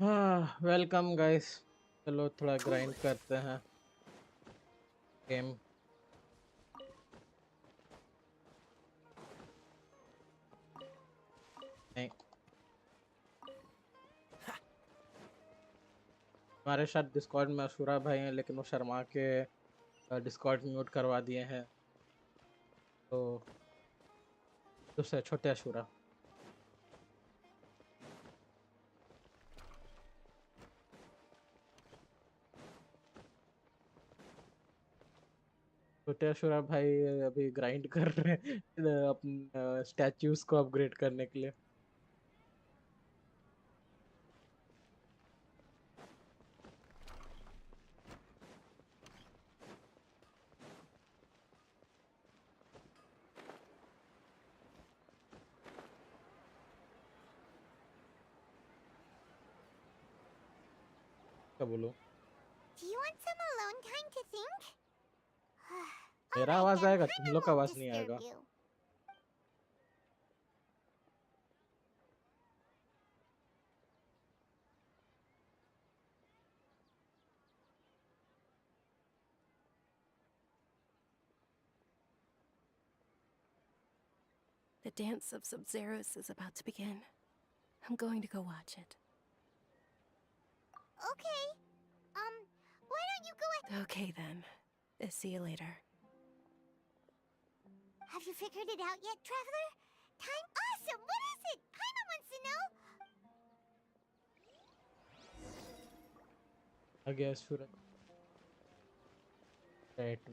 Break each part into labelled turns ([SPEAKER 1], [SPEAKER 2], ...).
[SPEAKER 1] हाँ welcome guys. चलो थोड़ा ग्राइंड करते हैं गेम। नहीं, हमारे साथ डिस्कॉर्ड में अशुरा भाई हैं लेकिन वो शर्मा के डिस्कॉर्ड म्यूट करवा दिए हैं। तो दूसरे छोटे अशुरा। छोटे अशुरा भाई अभी ग्राइंड कर रहे हैं अपने स्टैच्यूज को अपग्रेड करने के लिए। क्या बोलूं?
[SPEAKER 2] Do you want some alone time to think?
[SPEAKER 1] मेरा
[SPEAKER 2] Alright
[SPEAKER 1] आवाज
[SPEAKER 2] then,
[SPEAKER 1] आएगा, तुम
[SPEAKER 2] I
[SPEAKER 1] लोग का
[SPEAKER 2] won't
[SPEAKER 1] आवाज नहीं
[SPEAKER 2] disturb
[SPEAKER 1] आएगा।
[SPEAKER 2] you.
[SPEAKER 3] The dance of Sub-Zeros is about to begin. I'm going to go watch it.
[SPEAKER 2] Okay. Why don't you go ahead?
[SPEAKER 3] Okay then. See you later.
[SPEAKER 2] Have you figured it out yet, Traveler? Time? Awesome! What is it? Paimon wants to know!
[SPEAKER 1] आ गया Ashura. Right.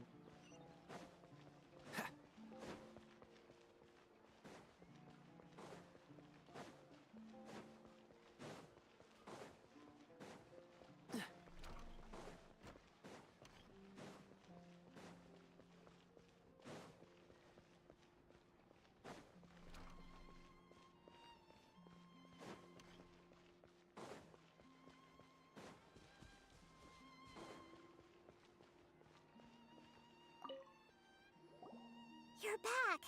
[SPEAKER 2] You're back!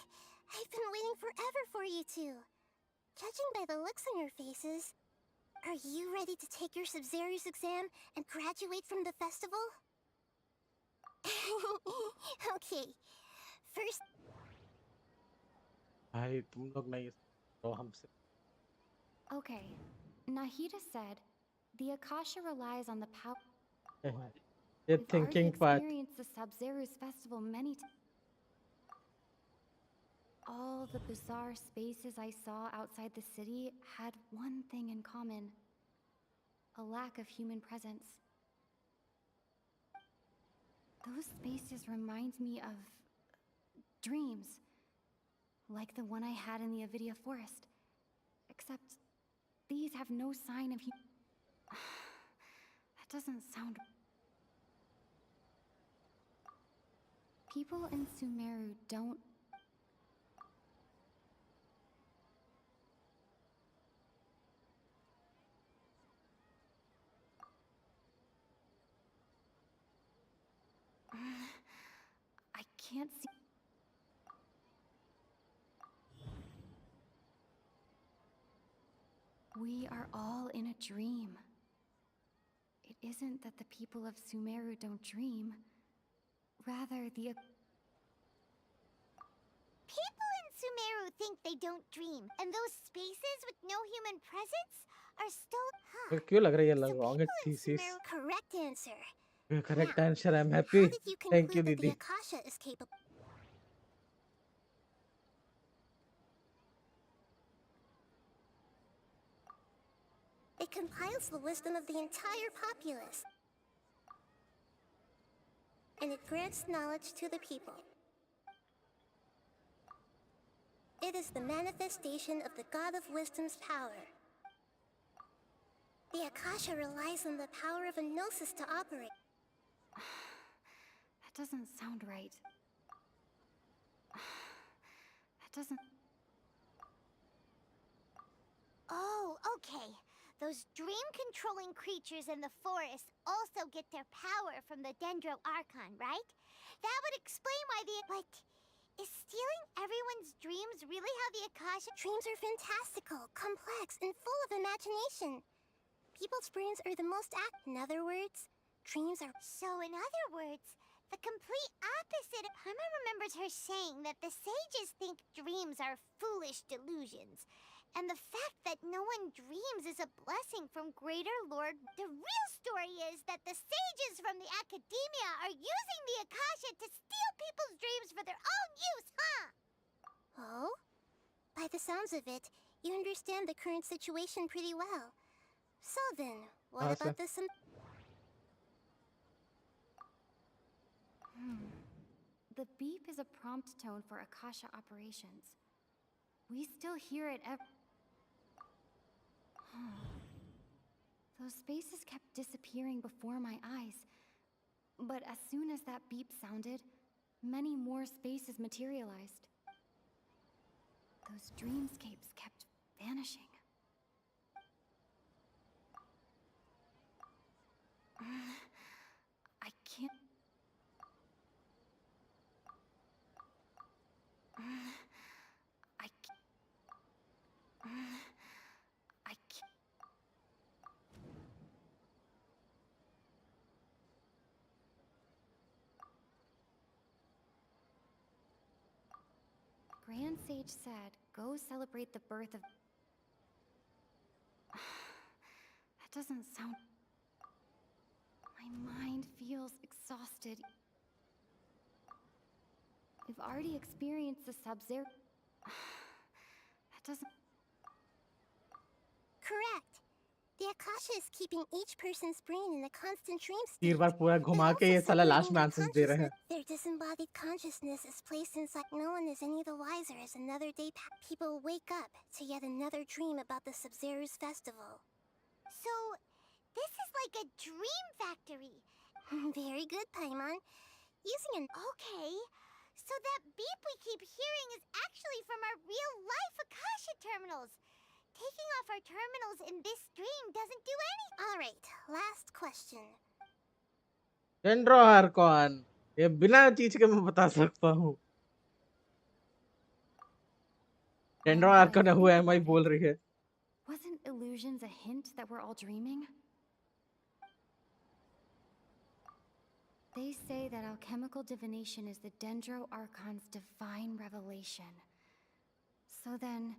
[SPEAKER 2] I've been waiting forever for you two. Judging by the looks on your faces, are you ready to take your Sub-Zero's exam and graduate from the festival? Okay. First,
[SPEAKER 1] भाई तुम लोग नहीं तो हमसे।
[SPEAKER 4] Okay, Nahida said, the Akasha relies on the power.
[SPEAKER 1] ये
[SPEAKER 4] We've already
[SPEAKER 1] thinking part.
[SPEAKER 4] experienced the Sub-Zero's festival many times. All the bizarre spaces I saw outside the city had one thing in common: a lack of human presence. Those spaces remind me of dreams, like the one I had in the Avidia forest. Except these have no sign of That doesn't sound... People in Sumeru don't... I can't see... We are all in a dream. It isn't that the people of Sumeru don't dream. Rather, the...
[SPEAKER 2] people in Sumeru think they don't dream, and those spaces with no human presence are still...
[SPEAKER 1] क्यों लग रही है
[SPEAKER 2] So
[SPEAKER 1] long
[SPEAKER 2] people in
[SPEAKER 1] thesis?
[SPEAKER 2] Sumeru... Correct answer.
[SPEAKER 1] Correct
[SPEAKER 2] Now,
[SPEAKER 1] answer. I am
[SPEAKER 2] how
[SPEAKER 1] happy.
[SPEAKER 2] did you
[SPEAKER 1] thank you
[SPEAKER 2] conclude that the
[SPEAKER 1] दीदी।
[SPEAKER 2] Akasha is capable... It compiles the wisdom of the entire populace. And it grants knowledge to the people. It is the manifestation of the God of Wisdom's power. The Akasha relies on the power of a gnosis to operate.
[SPEAKER 4] That doesn't sound right. That doesn't...
[SPEAKER 2] Oh, okay. Those dream-controlling creatures in the forest also get their power from the Dendro Archon, right? That would explain why the... But is stealing everyone's dreams really how the Akasha... Dreams are fantastical, complex, and full of imagination. People's brains are the most In other words, dreams are... So in other words, the complete opposite. Paima remembers her saying that the sages think dreams are foolish delusions. And the fact that no one dreams is a blessing from Greater Lord. The real story is that the sages from the academia are using the Akasha to steal people's dreams for their own use, huh? Oh? By the sounds of it, you understand the current situation pretty well. So then, what
[SPEAKER 1] कहाँ
[SPEAKER 2] about
[SPEAKER 1] से?
[SPEAKER 2] this?
[SPEAKER 4] The beep is a prompt tone for Akasha operations. We still hear it Those spaces kept disappearing before my eyes. But as soon as that beep sounded, many more spaces materialized. Those dreamscapes kept vanishing. I can't... I can't... I can't... Grand Sage said, go celebrate the birth of... That doesn't sound... My mind feels exhausted. We've already experienced the Sub-Zero... That doesn't...
[SPEAKER 2] Correct. The Akasha is keeping each person's brain in a constant dream
[SPEAKER 1] तीन
[SPEAKER 2] state.
[SPEAKER 1] बार पूरा
[SPEAKER 2] But
[SPEAKER 1] घुमा के
[SPEAKER 2] also
[SPEAKER 1] ये साला last
[SPEAKER 2] separating
[SPEAKER 1] में
[SPEAKER 2] their
[SPEAKER 1] answers दे रहे हैं.
[SPEAKER 2] consciousness. Their disembodied consciousness is placed inside. No one is any the wiser as another day people wake up to yet another dream about the Sub-Zero's festival. So, this is like a dream factory. Very good, Paimon. Using an... Okay. So that beep we keep hearing is actually from our real-life Akasha terminals. Taking off our terminals in this dream doesn't do any... Alright, last question.
[SPEAKER 1] डेंड्रो हार्कॉन ये बिना चीज के मैं बता सकता हूँ. डेंड्रो हार्कॉन हुआ है मैं बोल रही है.
[SPEAKER 4] Wasn't illusions a hint that we're all dreaming? They say that alchemical divination is the Dendro Archon's divine revelation. So then...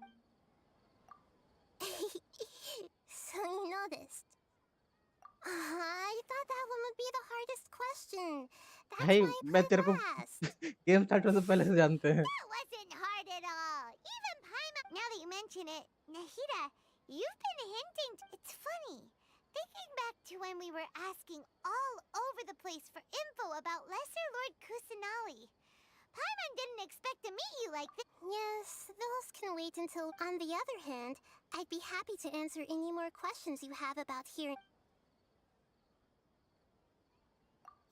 [SPEAKER 2] So you noticed. I thought that one would be the hardest question. That's
[SPEAKER 1] भाई
[SPEAKER 2] why
[SPEAKER 1] मैं तेरे को
[SPEAKER 2] I asked.
[SPEAKER 1] Game start होने से पहले से जानते हैं.
[SPEAKER 2] That wasn't hard at all. Even Paimon... Now that you mention it, Nahida, you've been hinting... It's funny. Thinking back to when we were asking all over the place for info about Lesser Lord Kusanali. Paimon didn't expect to meet you like this. Yes, those can wait until... On the other hand, I'd be happy to answer any more questions you have about here.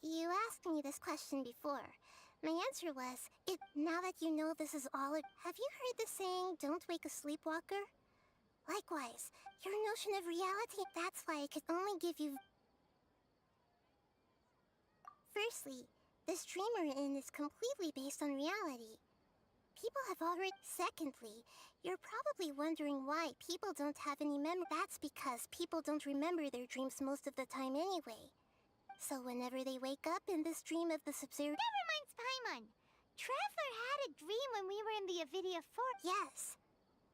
[SPEAKER 2] You asked me this question before. My answer was, now that you know this is all have you heard the saying, don't wake a sleepwalker? Likewise, your notion of reality, that's why I could only give you... Firstly, this dream we're in is completely based on reality. People have already... Secondly, you're probably wondering why people don't have any memory. That's because people don't remember their dreams most of the time anyway. So whenever they wake up in this dream of the Sub-Zero... That reminds Paimon. Traveler had a dream when we were in the NVIDIA Forest. Yes.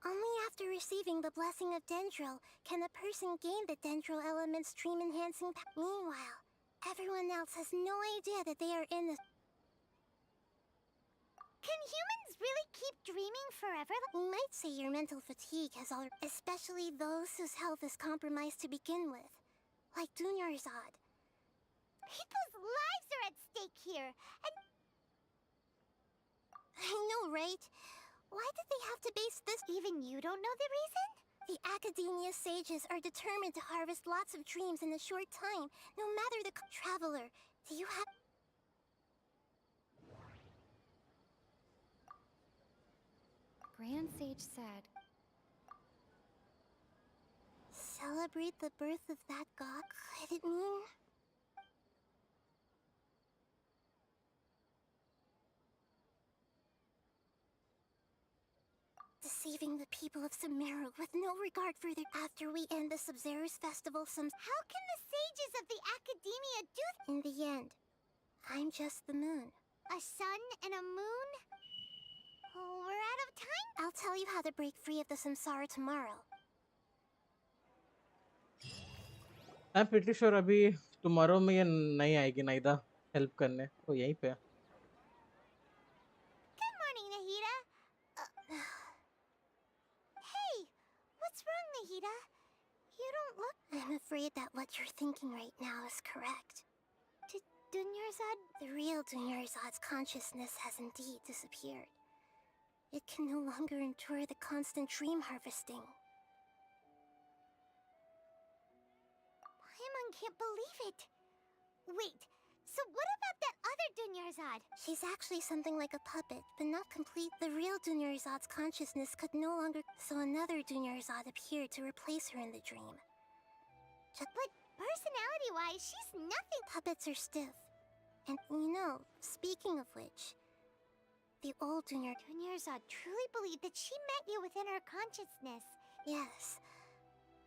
[SPEAKER 2] Only after receiving the blessing of Dendro can a person gain the Dendro element's dream-enhancing power. Meanwhile, everyone else has no idea that they are in the... Can humans really keep dreaming forever? You might say your mental fatigue has already... Especially those whose health is compromised to begin with. Like Dunyarzad. People's lives are at stake here, and... I know, right? Why did they have to base this? Even you don't know the reason? The Academia sages are determined to harvest lots of dreams in a short time, no matter the... Traveler, do you have...
[SPEAKER 4] Grand Sage said,
[SPEAKER 2] Celebrate the birth of that god? Could it mean... saving the people of Sumeru with no regard for their... After we end the Sub-Zero's festival, How can the sages of the Academia do... In the end, I'm just the moon. A sun and a moon? Oh, we're out of time? I'll tell you how to break free of the samsara tomorrow.
[SPEAKER 1] I'm pretty sure अभी tomorrow में ये नहीं आएगी नाइदा help करने तो यहीं पे
[SPEAKER 2] Good morning, Nahida. Hey, what's wrong, Nahida? You don't look... I'm afraid that what you're thinking right now is correct. Dunyarzad? The real Dunyarzad's consciousness has indeed disappeared. It can no longer endure the constant dream harvesting. Paimon can't believe it. Wait, so what about that other Dunyarzad? She's actually something like a puppet, but not complete. The real Dunyarzad's consciousness could no longer... So another Dunyarzad appeared to replace her in the dream. But personality-wise, she's nothing. Puppets are stiff. And you know, speaking of which... The old Dunyarzad truly believed that she met you within her consciousness. Yes.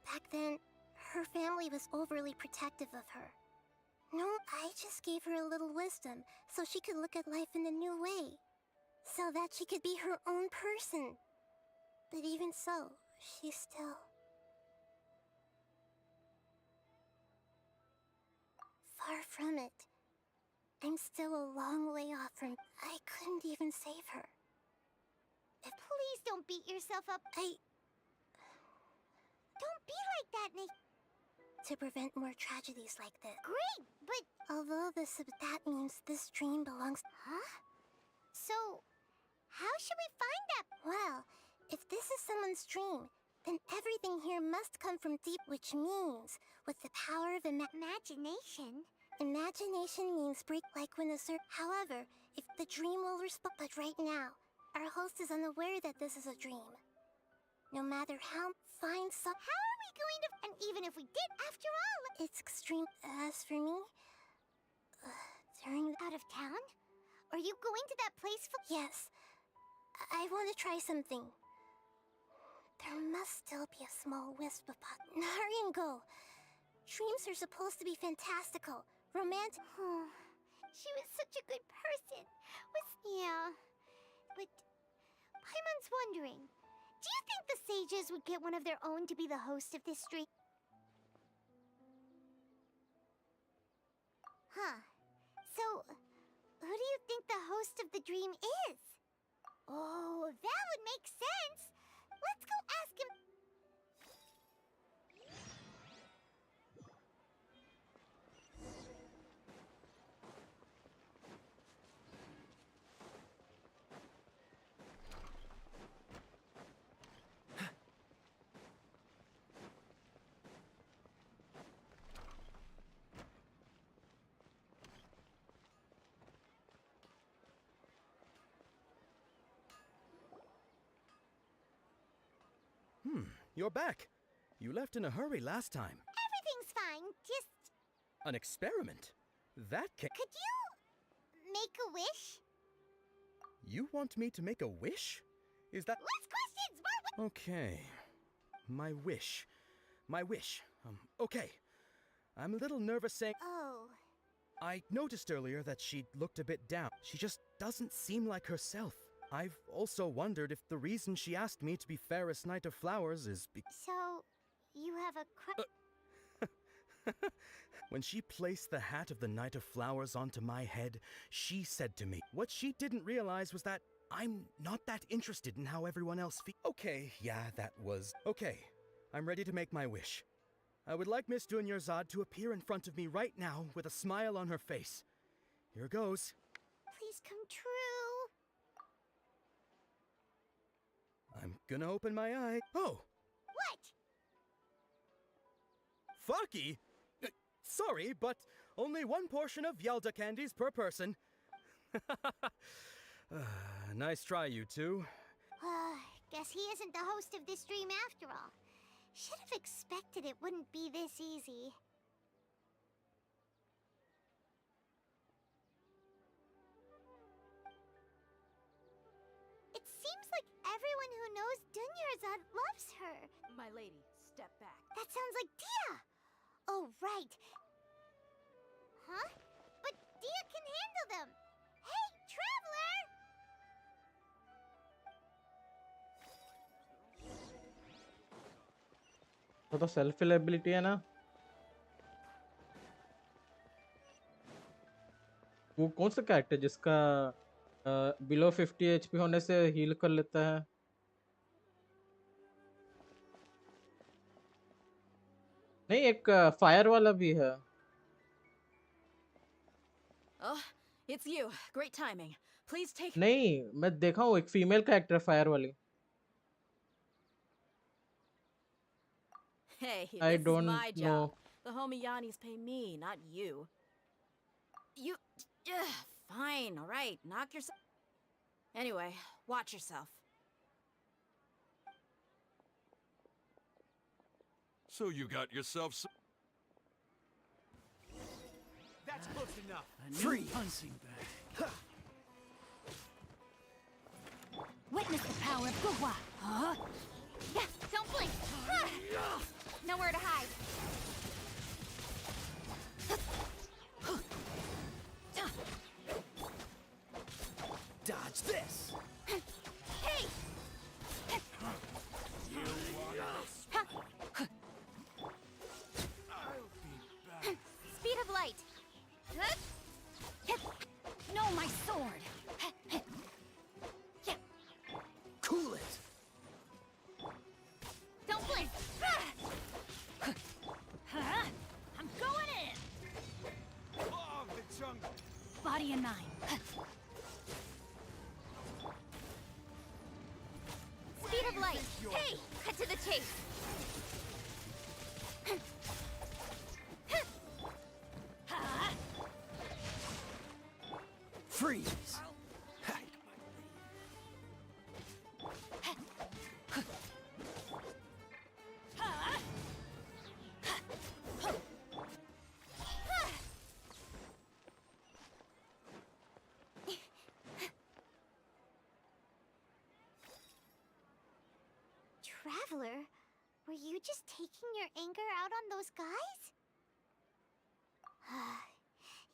[SPEAKER 2] Back then, her family was overly protective of her. No, I just gave her a little wisdom so she could look at life in a new way. So that she could be her own person. But even so, she's still... Far from it. I'm still a long way off from... I couldn't even save her. Please don't beat yourself up. Don't be like that, Nick. To prevent more tragedies like this. Great, but... Although that means this dream belongs... Huh? So, how should we find that? Well, if this is someone's dream, then everything here must come from deep, which means, with the power of imagination... Imagination means break like when a However, if the dream will respond... But right now, our host is unaware that this is a dream. No matter how fine How are we going to... And even if we did, after all... It's extreme... As for me... during... Out of town? Are you going to that place for... Yes. I want to try something. There must still be a small wisp of hurry and go. Dreams are supposed to be fantastical. Romantic. She was such a good person. Yeah. But Paimon's wondering, do you think the sages would get one of their own to be the host of this stream? Huh. So, who do you think the host of the dream is? Oh, that would make sense. Let's go ask him.
[SPEAKER 5] You're back. You left in a hurry last time.
[SPEAKER 2] Everything's fine. Just...
[SPEAKER 5] An experiment? That can...
[SPEAKER 2] Could you... make a wish?
[SPEAKER 5] You want me to make a wish? Is that...
[SPEAKER 2] Less questions! More...
[SPEAKER 5] Okay. My wish. My wish. Okay. I'm a little nervous saying...
[SPEAKER 2] Oh.
[SPEAKER 5] I noticed earlier that she looked a bit down. She just doesn't seem like herself. I've also wondered if the reason she asked me to be fairest Knight of Flowers is
[SPEAKER 2] So, you have a
[SPEAKER 5] When she placed the hat of the Knight of Flowers onto my head, she said to me, what she didn't realize was that I'm not that interested in how everyone else feels. Okay, yeah, that was... Okay, I'm ready to make my wish. I would like Miss Dunyarzad to appear in front of me right now with a smile on her face. Here goes.
[SPEAKER 2] Please come true.
[SPEAKER 5] I'm gonna open my eye. Oh!
[SPEAKER 2] What?
[SPEAKER 5] Farky? Sorry, but only one portion of Yalda candies per person. Nice try, you two.
[SPEAKER 2] Guess he isn't the host of this dream after all. Should have expected it wouldn't be this easy. It seems like everyone who knows Dunyarzad loves her.
[SPEAKER 3] My lady, step back.
[SPEAKER 2] That sounds like Dia! Oh, right. Huh? But Dia can handle them! Hey, Traveler!
[SPEAKER 1] तो self reliability है ना, वो कौन सा character जिसका below 50 HP होने से heal कर लेता है? नहीं, एक फायर वाला भी है।
[SPEAKER 3] Oh, it's you. Great timing. Please take.
[SPEAKER 1] नहीं, मैं देखा हूँ एक फीमेल कैरेक्टर फायर वाली।
[SPEAKER 3] Hey,
[SPEAKER 1] I
[SPEAKER 3] this is
[SPEAKER 1] don't
[SPEAKER 3] my job.
[SPEAKER 1] know.
[SPEAKER 3] The Homiyanis pay me, not you. You. Fine, all right. Knock yourself. Anyway, watch yourself.
[SPEAKER 6] So you got yourself some...
[SPEAKER 5] That's close enough.
[SPEAKER 7] Free punching bag.
[SPEAKER 4] Witness the power of Gugwa. Huh? Yeah, don't blink. Nowhere to hide.
[SPEAKER 7] Dodge this.
[SPEAKER 4] Hey! Speed of light. No, my sword.
[SPEAKER 7] Cool it.
[SPEAKER 4] Don't blink. I'm going in.
[SPEAKER 5] Oh, the jungle.
[SPEAKER 4] Body and mind. Speed of light. Hey, cut to the chase.
[SPEAKER 7] Freeze.
[SPEAKER 2] Traveler, were you just taking your anger out on those guys?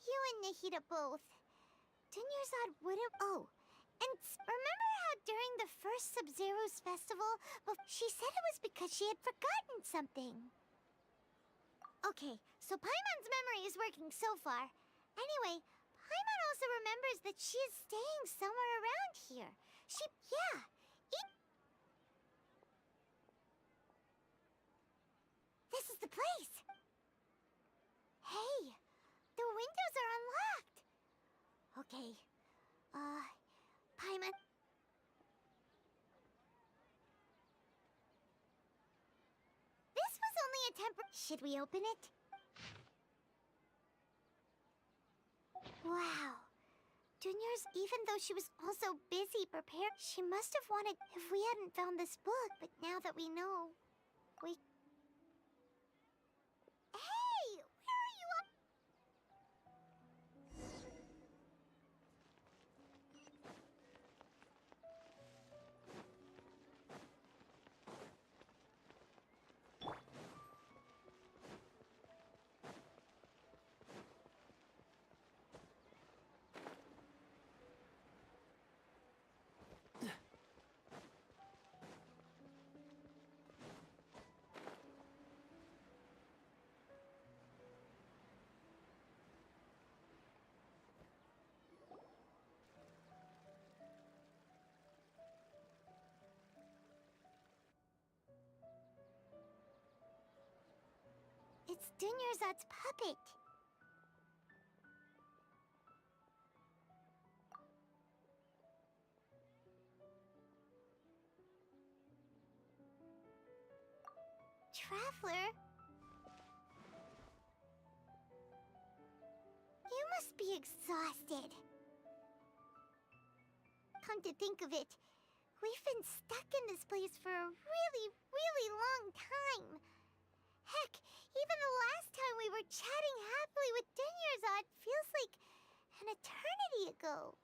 [SPEAKER 2] You and Nahida both. Dunyarzad wouldn't. Oh, and remember how during the first Sub-Zero's festival, she said it was because she had forgotten something? Okay, so Paimon's memory is working so far. Anyway, Paimon also remembers that she is staying somewhere around here. Yeah. This is the place. Hey, the windows are unlocked. Okay, Paimon. This was only a Should we open it? Wow. Junior's, even though she was also busy prepared, she must have wanted if we hadn't found this book, but now that we know, we... Hey! Where are you up? It's Dunyarzad's puppet. Traveler? You must be exhausted. Come to think of it, we've been stuck in this place for a really, really long time. Heck, even the last time we were chatting happily with Dunyarzad feels like an eternity ago.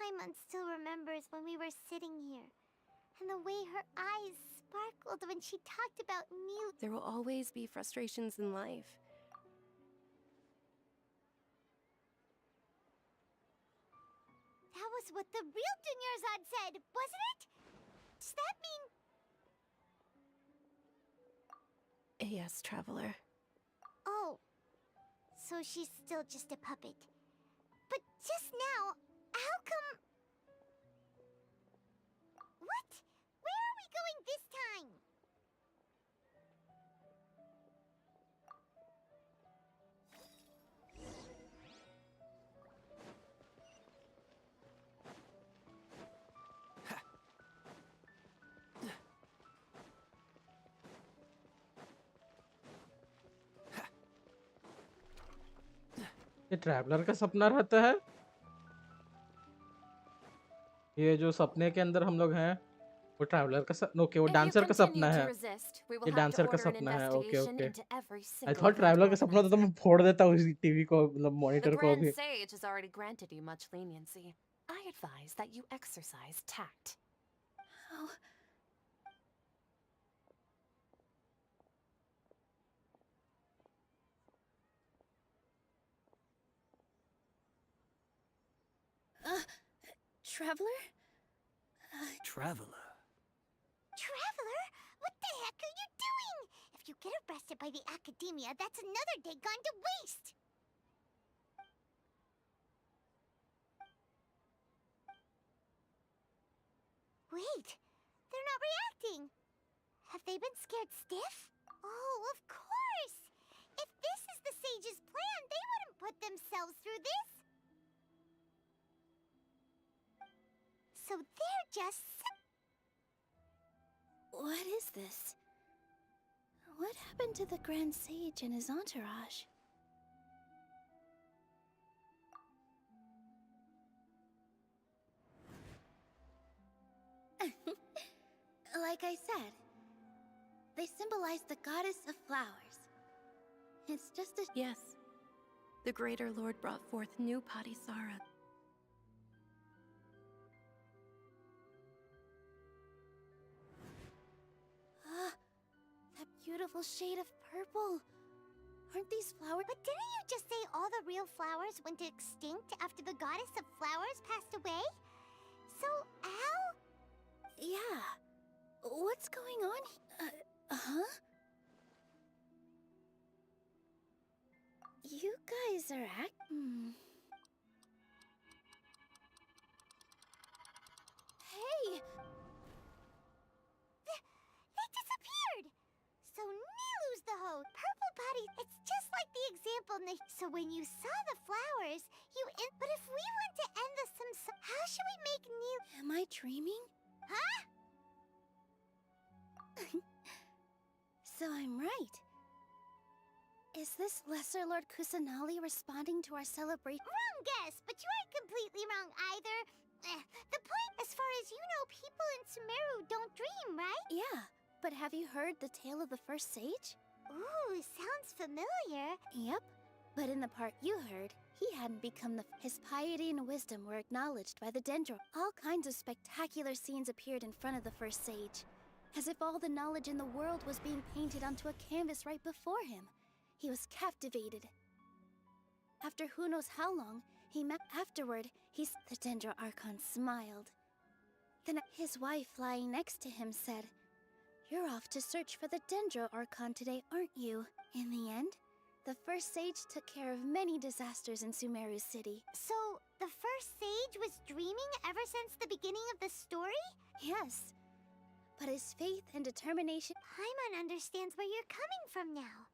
[SPEAKER 2] Paimon still remembers when we were sitting here, and the way her eyes sparkled when she talked about Mew.
[SPEAKER 8] There will always be frustrations in life.
[SPEAKER 2] That was what the real Dunyarzad said, wasn't it? Does that mean...
[SPEAKER 8] Yes, traveler.
[SPEAKER 2] Oh, so she's still just a puppet. But just now, how come... What? Where are we going this time?
[SPEAKER 1] ये traveller का सपना रहता है। ये जो सपने के अंदर हम लोग हैं वो ट्रैवलर का ओके वो डांसर का सपना है। ये डांसर का सपना है। Okay okay I thought traveller का सपना था तो मैं फोड़ देता उस टीवी को मतलब मॉनिटर को भी।
[SPEAKER 8] The Grand Sage has already granted you much leniency. I advise that you exercise tact.
[SPEAKER 4] Oh. Traveler?
[SPEAKER 7] Traveler.
[SPEAKER 2] Traveler? What the heck are you doing? If you get arrested by the Academia, that's another day gone to waste! Wait, they're not reacting. Have they been scared stiff? Oh, of course! If this is the Sage's plan, they wouldn't put themselves through this. So they're just...
[SPEAKER 4] What is this? What happened to the Grand Sage and his entourage? Like I said, they symbolize the goddess of flowers. It's just a...
[SPEAKER 8] Yes. The Greater Lord brought forth new Padisara.
[SPEAKER 4] That beautiful shade of purple. Aren't these flowers?
[SPEAKER 2] But didn't you just say all the real flowers went extinct after the goddess of flowers passed away? So, how?
[SPEAKER 4] Yeah. What's going on? Huh? You guys are Hey!
[SPEAKER 2] They disappeared! So Nilu's the hoe. Purple body, it's just like the example So when you saw the flowers, But if we want to end the how should we make Nilu...
[SPEAKER 4] Am I dreaming?
[SPEAKER 2] Huh?
[SPEAKER 4] So I'm right. Is this Lesser Lord Kusanali responding to our celebration?
[SPEAKER 2] Wrong guess, but you aren't completely wrong either. The point, as far as you know, people in Sumeru don't dream, right?
[SPEAKER 4] Yeah, but have you heard the tale of the first sage?
[SPEAKER 2] Ooh, sounds familiar.
[SPEAKER 4] Yep, but in the part you heard, he hadn't become his piety and wisdom were acknowledged by the Dendro. All kinds of spectacular scenes appeared in front of the first sage, as if all the knowledge in the world was being painted onto a canvas right before him. He was captivated. After who knows how long, afterward, the Dendro Archon smiled. Then his wife lying next to him said, "You're off to search for the Dendro Archon today, aren't you?" In the end, the first sage took care of many disasters in Sumeru City.
[SPEAKER 2] So, the first sage was dreaming ever since the beginning of the story?
[SPEAKER 4] Yes, but his faith and determination...
[SPEAKER 2] Paimon understands where you're coming from now.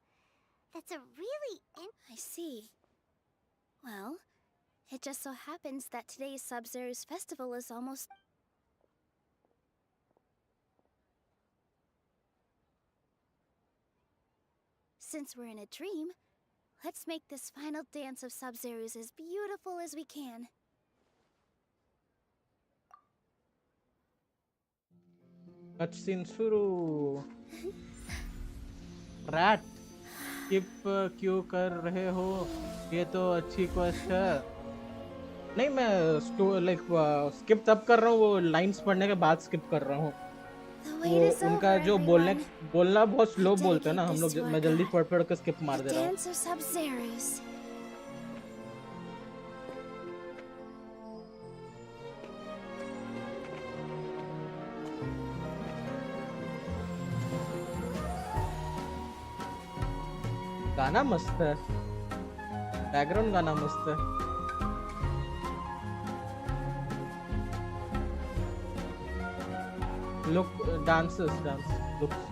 [SPEAKER 2] That's a really
[SPEAKER 4] I see. Well, it just so happens that today's Sub-Zero's festival is almost... Since we're in a dream, let's make this final dance of Sub-Zero's as beautiful as we can.
[SPEAKER 1] Cutscene शुरू। Rat skip क्यों कर रहे हो? ये तो अच्छी question है। नहीं मैं लाइक स्किप तब कर रहा हूँ, वो लाइंस पढ़ने के बाद स्किप कर रहा हूँ।
[SPEAKER 4] The
[SPEAKER 1] वो
[SPEAKER 4] wait is
[SPEAKER 1] उनका
[SPEAKER 4] over,
[SPEAKER 1] जो
[SPEAKER 4] everyone.
[SPEAKER 1] बोलना बहुत
[SPEAKER 4] I
[SPEAKER 1] स्लो बोलते हैं ना
[SPEAKER 4] dedicate
[SPEAKER 1] हम
[SPEAKER 4] this
[SPEAKER 1] लोग,
[SPEAKER 4] to our
[SPEAKER 1] मैं जल्दी
[SPEAKER 4] god,
[SPEAKER 1] पढ़ पढ़ के स्किप मार
[SPEAKER 4] the
[SPEAKER 1] दे रहा हूँ।
[SPEAKER 4] dance of Sub-Zeros.
[SPEAKER 1] गाना मस्त है, बैकग्राउंड गाना मस्त है। Look dance looks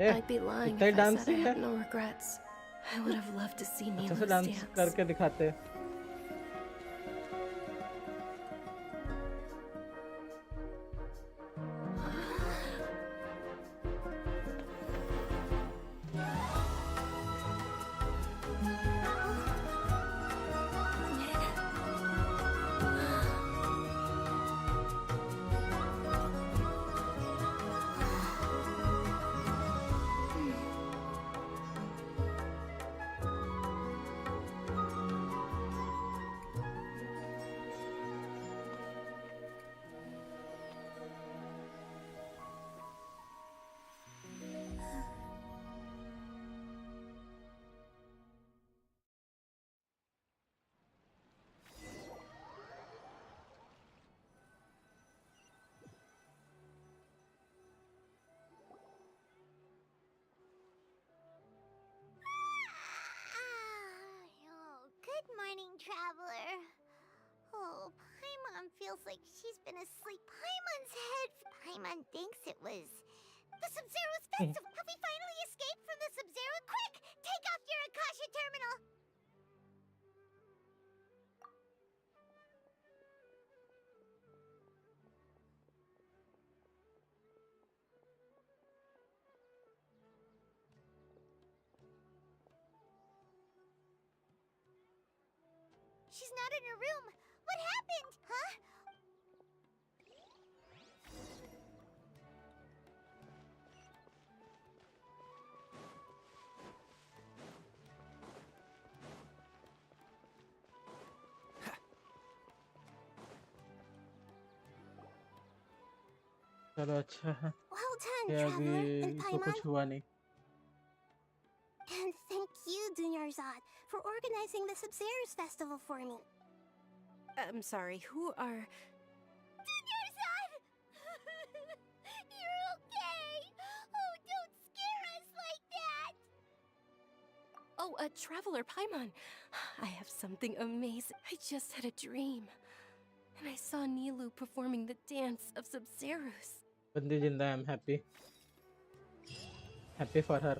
[SPEAKER 1] A
[SPEAKER 9] I'd be lying
[SPEAKER 1] इतना ही
[SPEAKER 9] if I
[SPEAKER 1] dance
[SPEAKER 9] said I
[SPEAKER 1] है,
[SPEAKER 9] have no regrets. I would have loved to see
[SPEAKER 1] अच्छे से
[SPEAKER 9] Nilu's
[SPEAKER 1] डांस
[SPEAKER 9] dance.
[SPEAKER 1] करके दिखाते।
[SPEAKER 2] Oh, good morning, traveler. Oh, Paimon feels like she's been asleep. Paimon's head. Paimon thinks it was the Sub-Zero's festival. Have we finally escaped from the Sub-Zero? Quick, take off your Akasha terminal. She's not in her room. What happened? Huh?
[SPEAKER 1] चलो अच्छा है,
[SPEAKER 2] Well done,
[SPEAKER 1] ये
[SPEAKER 2] traveler
[SPEAKER 1] अभी
[SPEAKER 2] and
[SPEAKER 1] तो कुछ
[SPEAKER 2] Paimon.
[SPEAKER 1] हुआ नहीं।
[SPEAKER 2] And thank you, Dunyarzad, for organizing the Sub-Zero's festival for me.
[SPEAKER 3] I'm sorry, who are...
[SPEAKER 2] Dunyarzad! You're okay! Oh, don't scare us like that!
[SPEAKER 9] Oh, a traveler, Paimon. I have something amazing. I just had a dream. And I saw Nilu performing the dance of Sub-Zeros.
[SPEAKER 1] बंदी जिंदा है, I'm happy, happy for her।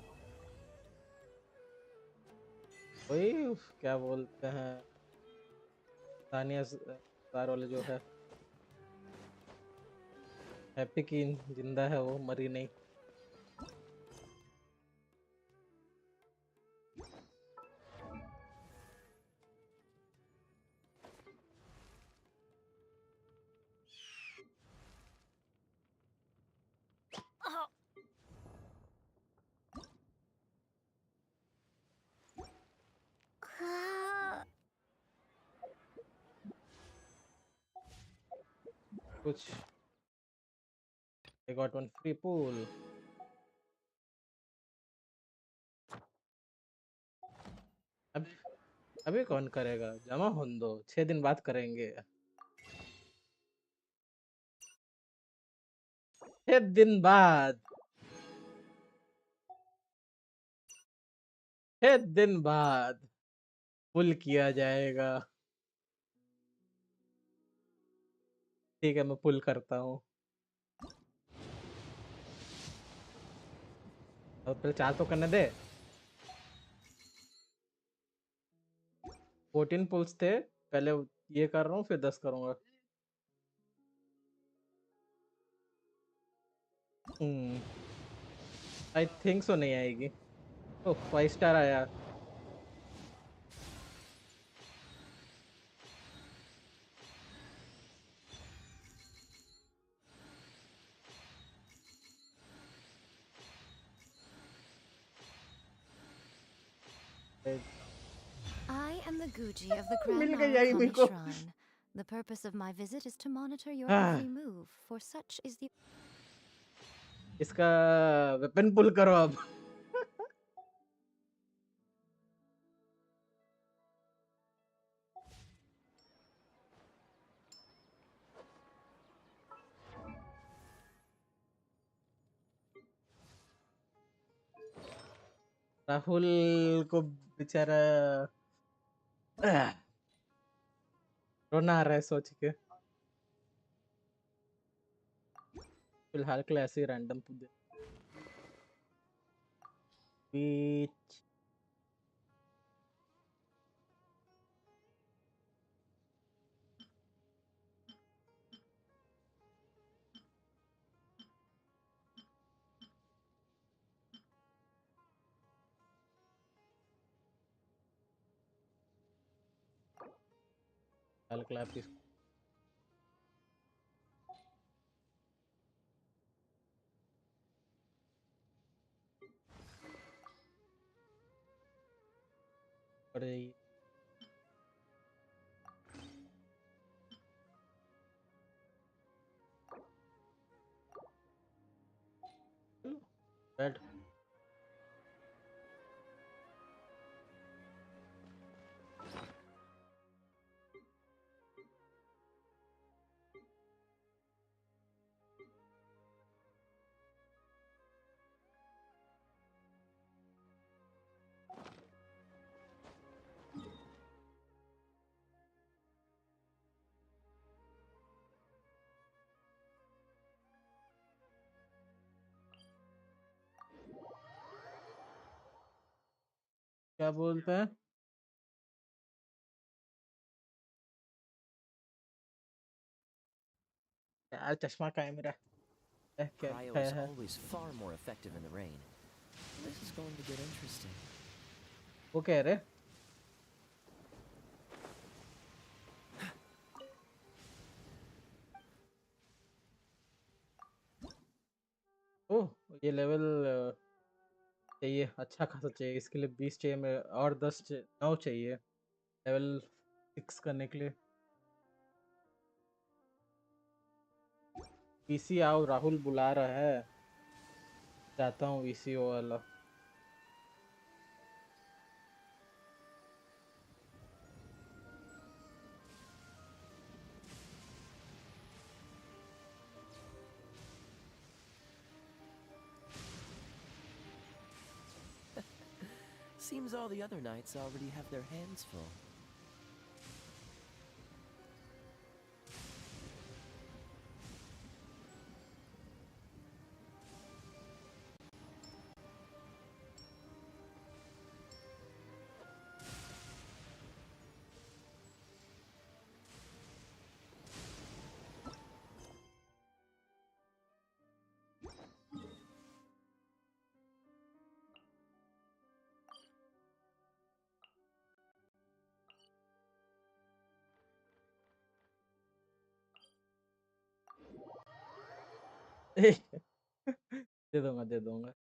[SPEAKER 1] वही क्या बोलते हैं, Tania star वाले जो है, हैप्पी की जिंदा है, वो मरी नहीं।
[SPEAKER 2] Oh.
[SPEAKER 1] कुछ I got one free pool। अब अभी कौन करेगा, जमा होने दो, 6 दिन बाद करेंगे। 6 दिन बाद, 6 दिन बाद पुल किया जाएगा। ठीक है, मैं पुल करता हूँ। और पहले 4 तो करने दे। 14 पुल्स थे, पहले ये कर रहा हूँ, फिर 10 करूँगा। आई थिंक सो नहीं आएगी। ओह 5 स्टार आया।
[SPEAKER 10] am the Guji of the
[SPEAKER 1] mill
[SPEAKER 10] Crown
[SPEAKER 1] गई आई मेरे
[SPEAKER 10] Arakami
[SPEAKER 1] को
[SPEAKER 10] Shrine. The purpose of my visit is to monitor your
[SPEAKER 1] हाँ,
[SPEAKER 10] every move, for such is the...
[SPEAKER 1] इसका वेपन पुल करो अब राहुल को बेचारा रोना आ रहा है सोच के फिलहाल के लिए ऐसे ही रैंडम बीच फिलहाल के लिए आप इसको कर जाइए बैठ क्या बोलते हैं यार चश्मा का है मेरा क्या
[SPEAKER 11] Cryo
[SPEAKER 1] क्या
[SPEAKER 11] is
[SPEAKER 1] है
[SPEAKER 11] always far more effective in the rain. This is going to get interesting.
[SPEAKER 1] वो कह रहे ओह ये लेवल चाहिए अच्छा खासा चाहिए इसके लिए 20 चाहिए मेरे और 9 चाहिए लेवल 6 करने के लिए वीसी आओ राहुल बुला रहा है जाता हूँ वीसी वाला
[SPEAKER 11] Seems all the other knights already have their hands full.
[SPEAKER 1] दे दूंगा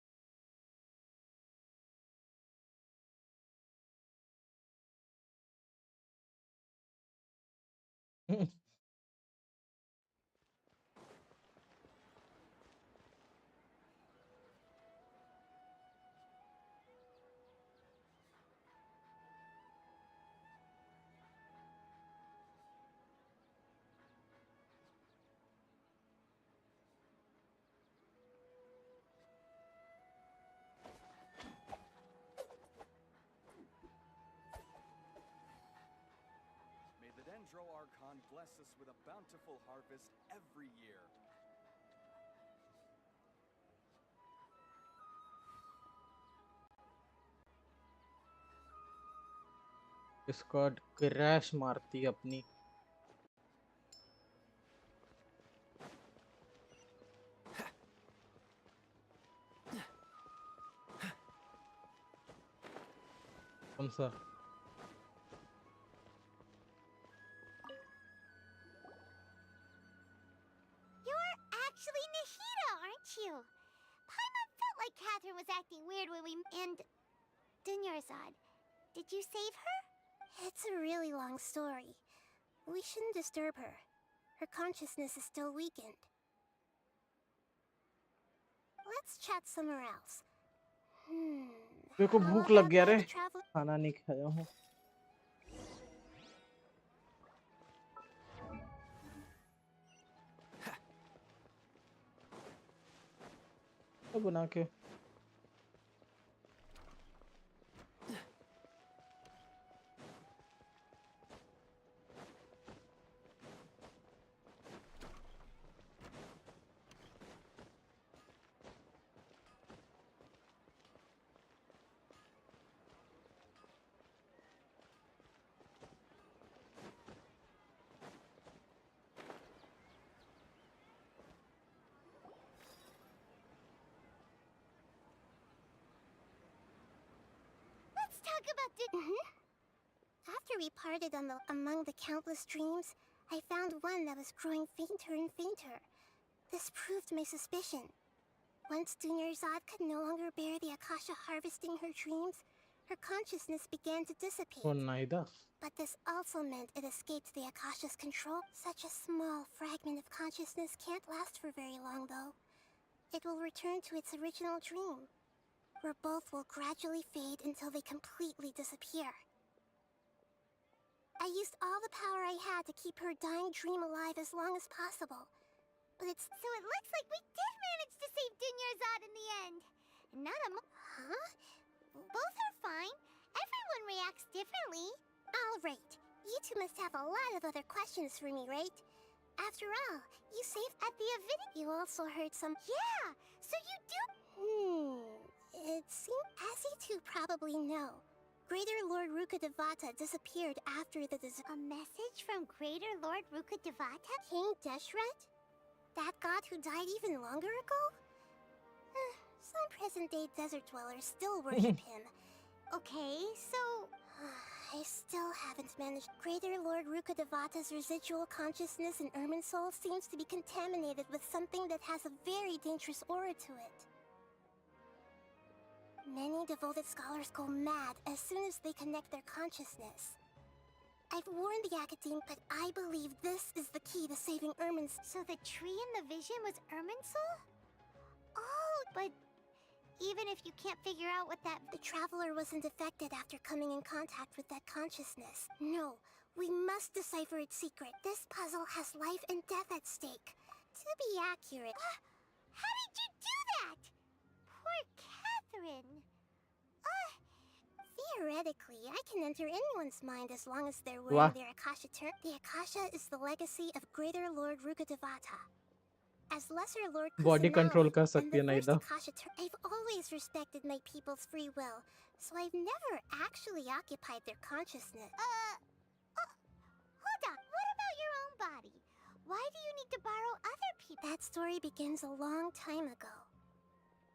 [SPEAKER 5] May the Dendro Archon bless us with a bountiful harvest every year.
[SPEAKER 1] Squad crash मारती है अपनी कौन सा
[SPEAKER 2] You're actually Nahida, aren't you? Paimon felt like Catherine was acting weird when we... And... Dunyarzad, did you save her? It's a really long story. We shouldn't disturb her. Her consciousness is still weakened. Let's chat somewhere else.
[SPEAKER 1] मेरे को
[SPEAKER 2] How
[SPEAKER 1] भूख
[SPEAKER 2] about
[SPEAKER 1] लग गया रे
[SPEAKER 2] that travel?
[SPEAKER 1] खाना नहीं खाया हूँ तो बना के
[SPEAKER 2] Let's talk about the. After we parted among the countless dreams, I found one that was growing fainter and fainter. This proved my suspicion. Once Dunyarzad could no longer bear the Akasha harvesting her dreams, her consciousness began to dissipate.
[SPEAKER 1] वो नाइदा
[SPEAKER 2] But this also meant it escaped the Akasha's control. Such a small fragment of consciousness can't last for very long, though. It will return to its original dream, where both will gradually fade until they completely disappear. I used all the power I had to keep her dying dream alive as long as possible. But it's... So it looks like we did manage to save Dunyarzad in the end. Not a Huh? Both are fine. Everyone reacts differently. Alright. You two must have a lot of other questions for me, right? After all, you saved at the event. You also heard some... Yeah! So you do... It seems... As you two probably know, Greater Lord Rukkhadevata disappeared after the A message from Greater Lord Rukkhadevata? King Deshret? That god who died even longer ago? Some present-day desert dwellers still worship him. Okay, so... I still haven't managed. Greater Lord Rukkhadevata's residual consciousness in Irminsul seems to be contaminated with something that has a very dangerous aura to it. Many devoted scholars go mad as soon as they connect their consciousness. I've warned the Academe, but I believe this is the key to saving Irminsul. So the tree in the vision was Irminsul? Oh, but even if you can't figure out what that... The Traveler wasn't affected after coming in contact with that consciousness. No, we must decipher its secret. This puzzle has life and death at stake. To be accurate... how did you do that? Poor Catherine. Theoretically, I can enter anyone's mind as long as they're wearing their Akasha term. The Akasha is the legacy of Greater Lord Rukkhadevata. As Lesser Lord
[SPEAKER 1] body control कर
[SPEAKER 2] and
[SPEAKER 1] सकती है
[SPEAKER 2] the first
[SPEAKER 1] नाइदा
[SPEAKER 2] Akasha I've always respected my people's free will, so I've never actually occupied their consciousness. Hold on. What about your own body? Why do you need to borrow other people? That story begins a long time ago.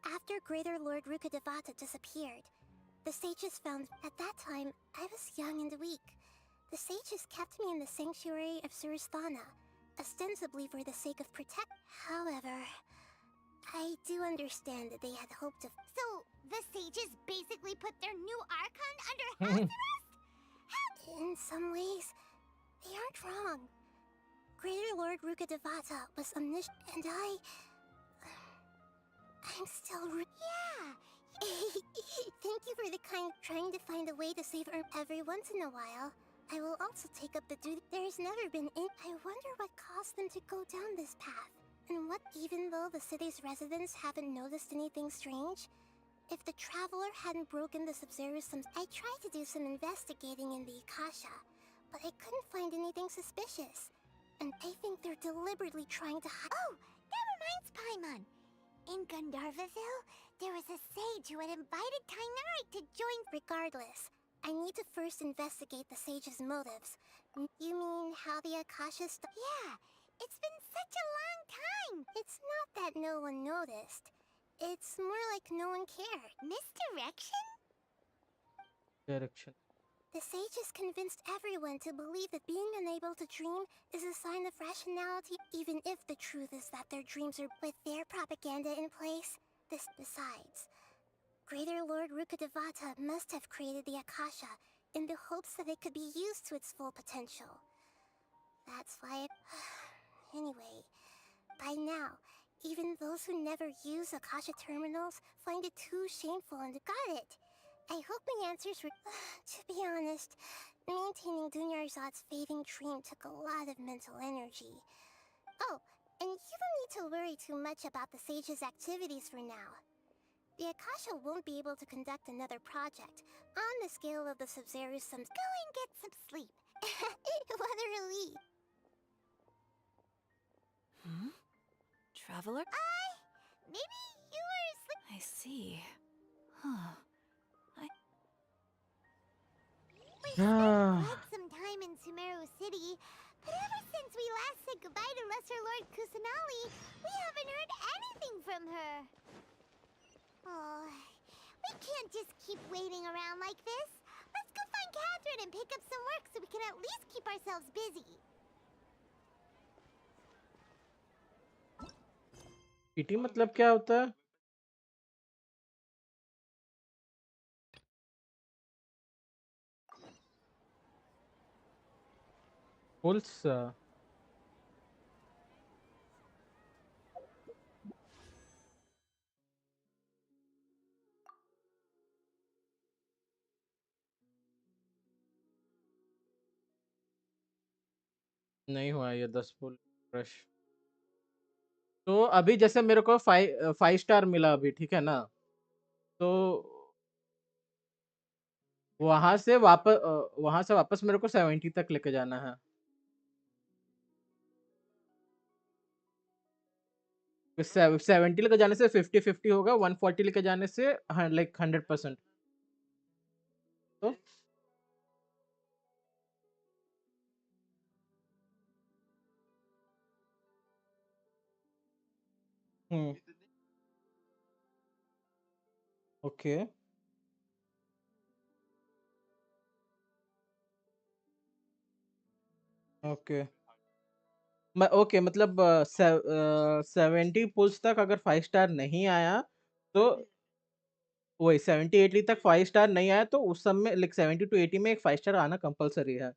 [SPEAKER 2] After Greater Lord Rukkhadevata disappeared, the sages found... At that time, I was young and weak. The sages kept me in the sanctuary of Surasthana, ostensibly for the sake of protect. However, I do understand that they had hoped to... So, the sages basically put their new Archon under house arrest? In some ways, they aren't wrong. Greater Lord Rukkhadevata was omniscient, and I'm still... Yeah! Thank you for the kind... Trying to find a way to save her every once in a while. I will also take up the duty. There's never been in... I wonder what caused them to go down this path. And what, even though the city's residents haven't noticed anything strange, if the Traveler hadn't broken the Sub-Zero-Sums... I tried to do some investigating in the Akasha, but I couldn't find anything suspicious. And I think they're deliberately trying to hide... Oh! That reminds Paimon! In Gandharvaville, there was a sage who had invited Tainari to join... Regardless, I need to first investigate the sage's motives. You mean how the Akasha Yeah, it's been such a long time! It's not that no one noticed. It's more like no one cared. Misdirection?
[SPEAKER 1] Direction
[SPEAKER 2] The sages convinced everyone to believe that being unable to dream is a sign of rationality, even if the truth is that their dreams are with their propaganda in place. Besides, Greater Lord Rukkhadevata must have created the Akasha, in the hopes that it could be used to its full potential. That's why it... Anyway, by now, even those who never use Akasha terminals find it too shameful and got it. I hope my answers were... To be honest, maintaining Dunyarzad's fading dream took a lot of mental energy. Oh, and you don't need to worry too much about the Sage's activities for now. The Akasha won't be able to conduct another project on the scale of the Sub-Zero Sums. Go and get some sleep. What a relief.
[SPEAKER 3] Traveler?
[SPEAKER 2] Maybe you were asleep.
[SPEAKER 3] I see. Huh.
[SPEAKER 2] We spent quite some time in Sumeru City, but ever since we last said goodbye to Lesser Lord Kusanali, we haven't heard anything from her. Oh, we can't just keep waiting around like this. Let's go find Catherine and pick up some work so we can at least keep ourselves busy.
[SPEAKER 1] PT मतलब क्या होता है? Pools नहीं हुआ ये 10 पुल fresh. तो अभी जैसे मेरे को 5 स्टार मिला अभी, ठीक है ना? तो वहां से वापस मेरे को 70 तक लेके जाना है। 70 लेके जाने से 50-50 होगा, 140 लेके जाने से लाइक 100%। तो ओके ओके ओके मतलब 70 पुल्स तक अगर 5 स्टार नहीं आया तो वही 70-80 तक 5 स्टार नहीं आया तो उस समय लाइक 70 to 80 में एक 5 स्टार आना कंपलसरी है।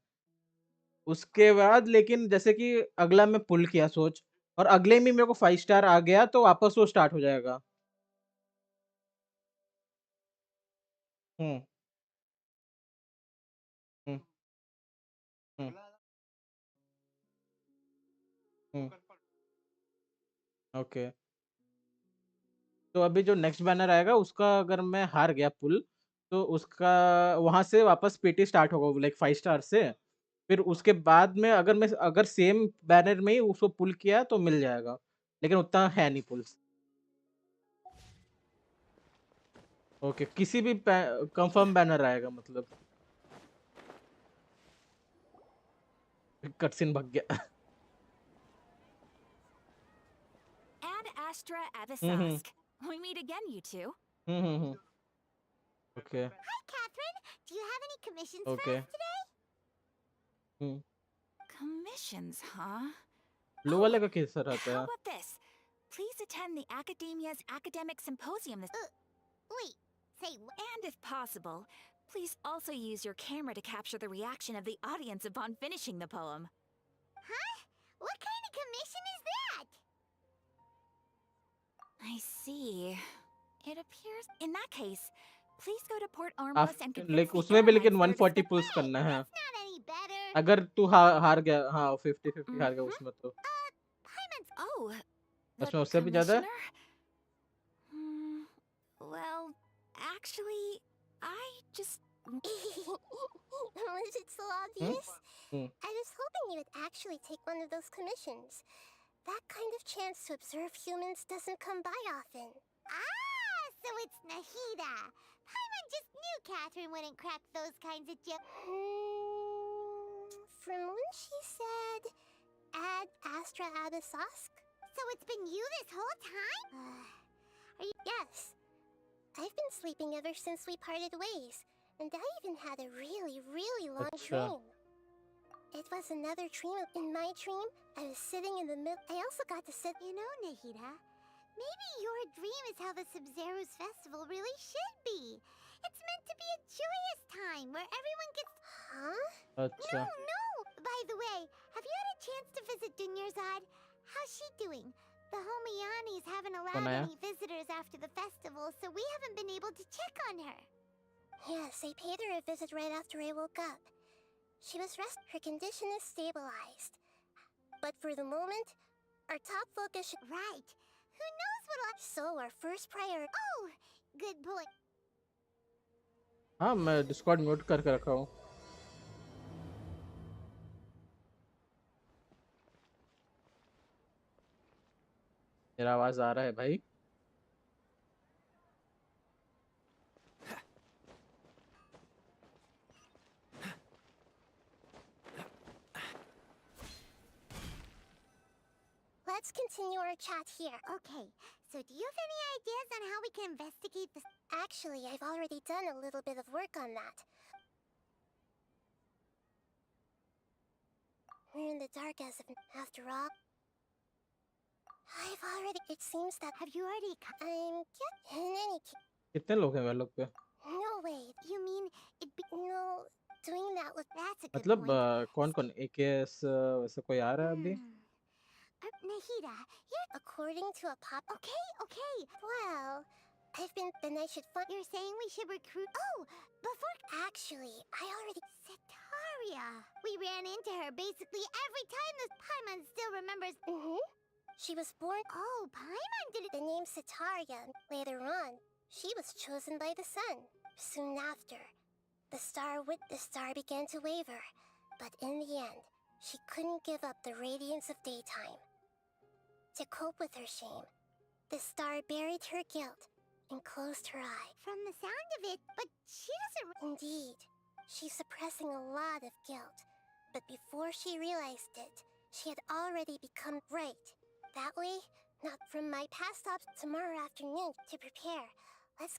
[SPEAKER 1] उसके बाद लेकिन जैसे कि अगला मैं पुल किया सोच, और अगले में मेरे को 5 स्टार आ गया तो वापस वो स्टार्ट हो जाएगा। हम्म हम्म हम्म हम्म ओके। तो अभी जो नेक्स्ट बैनर आएगा उसका अगर मैं हार गया पुल तो उसका वहां से वापस पीटी स्टार्ट होगा लाइक 5 स्टार से। फिर उसके बाद में अगर सेम बैनर में ही उसको पुल किया तो मिल जाएगा, लेकिन उतना है नहीं पुल्स। ओके किसी भी कंफर्म बैनर आएगा मतलब। कटसिन भाग गया।
[SPEAKER 3] Ad Astra
[SPEAKER 1] hmm
[SPEAKER 3] Avisask. We meet again, you two.
[SPEAKER 1] Hmm okay
[SPEAKER 2] Hi, Catherine. Do you have any commissions for
[SPEAKER 1] okay
[SPEAKER 2] us today?
[SPEAKER 3] Commissions, huh?
[SPEAKER 1] Blue वाले का कैसा रहता
[SPEAKER 3] How
[SPEAKER 1] है?
[SPEAKER 3] about this? Please attend the Academia's Academic Symposium this...
[SPEAKER 2] Wait, say what?
[SPEAKER 3] And if possible, please also use your camera to capture the reaction of the audience upon finishing the poem.
[SPEAKER 2] Huh? What kind of commission is that?
[SPEAKER 3] I see. It appears... In that case, please go to Port Armless and convince
[SPEAKER 1] like
[SPEAKER 3] the
[SPEAKER 1] उसमें भी लेकिन
[SPEAKER 3] airlines there to
[SPEAKER 1] 140
[SPEAKER 3] step...
[SPEAKER 1] pulls करना है।
[SPEAKER 2] That's not any better.
[SPEAKER 1] अगर तू हार गया, हाँ 50-50 हार गया उसमें तो
[SPEAKER 3] Paimon's... Oh, the
[SPEAKER 1] उसमें उससे भी ज्यादा है।
[SPEAKER 3] commissioner? Well, actually, I just...
[SPEAKER 2] Was it so obvious? I was hoping you would actually take one of those commissions. That kind of chance to observe humans doesn't come by often. Ah, so it's Nahida. Paimon just knew Catherine wouldn't crack those kinds of jokes. From when she said, Ad Astra Abisask? So it's been you this whole time? Yes. I've been sleeping ever since we parted ways. And I even had a really, really long dream. It was another dream. In my dream, I was sitting in the middle. I also got to sit... You know, Nahida, maybe your dream is how the Sub-Zero's festival really should be. It's meant to be a joyous time where everyone gets. Huh?
[SPEAKER 1] अच्छा
[SPEAKER 2] No. By the way, have you had a chance to visit Dunyarzad? How's she doing? The Homiani's haven't allowed
[SPEAKER 1] आया?
[SPEAKER 2] any visitors after the festival, so we haven't been able to check on her. Yes, I paid her a visit right after I woke up. She was her condition is stabilized. But for the moment, our top focus should... Right. Who knows what'll... So our first priority... Oh! Good point.
[SPEAKER 1] हाँ मैं Discord mute करके रखा हूँ मेरा आवाज आ रहा है भाई
[SPEAKER 2] Let's continue our chat here. Okay, so do you have any ideas on how we can investigate this? Actually, I've already done a little bit of work on that. We're in the dark as of after all. I've already... It seems that... Have you already... In any case...
[SPEAKER 1] कितने लोग हैं वे लोग पे
[SPEAKER 2] No, wait. You mean it be... No, doing that with... That's a good
[SPEAKER 1] मतलब
[SPEAKER 2] point.
[SPEAKER 1] कौन कौन AKS वैसे कोई आ रहा है अभी
[SPEAKER 2] Nahida, you're... According to a pop... Okay. Well, then I should find... You're saying we should recruit... Oh, before... Actually, I already... Setaria. We ran into her basically every time this... Paimon still remembers... She was born... Oh, Paimon did it... The name Setaria. Later on, she was chosen by the sun. Soon after, the star began to waver. But in the end, she couldn't give up the radiance of daytime. To cope with her shame, the star buried her guilt and closed her eye. From the sound of it, but she doesn't... Indeed, she's suppressing a lot of guilt. But before she realized it, she had already become right. That way, not from my past stops tomorrow afternoon to prepare. Let's...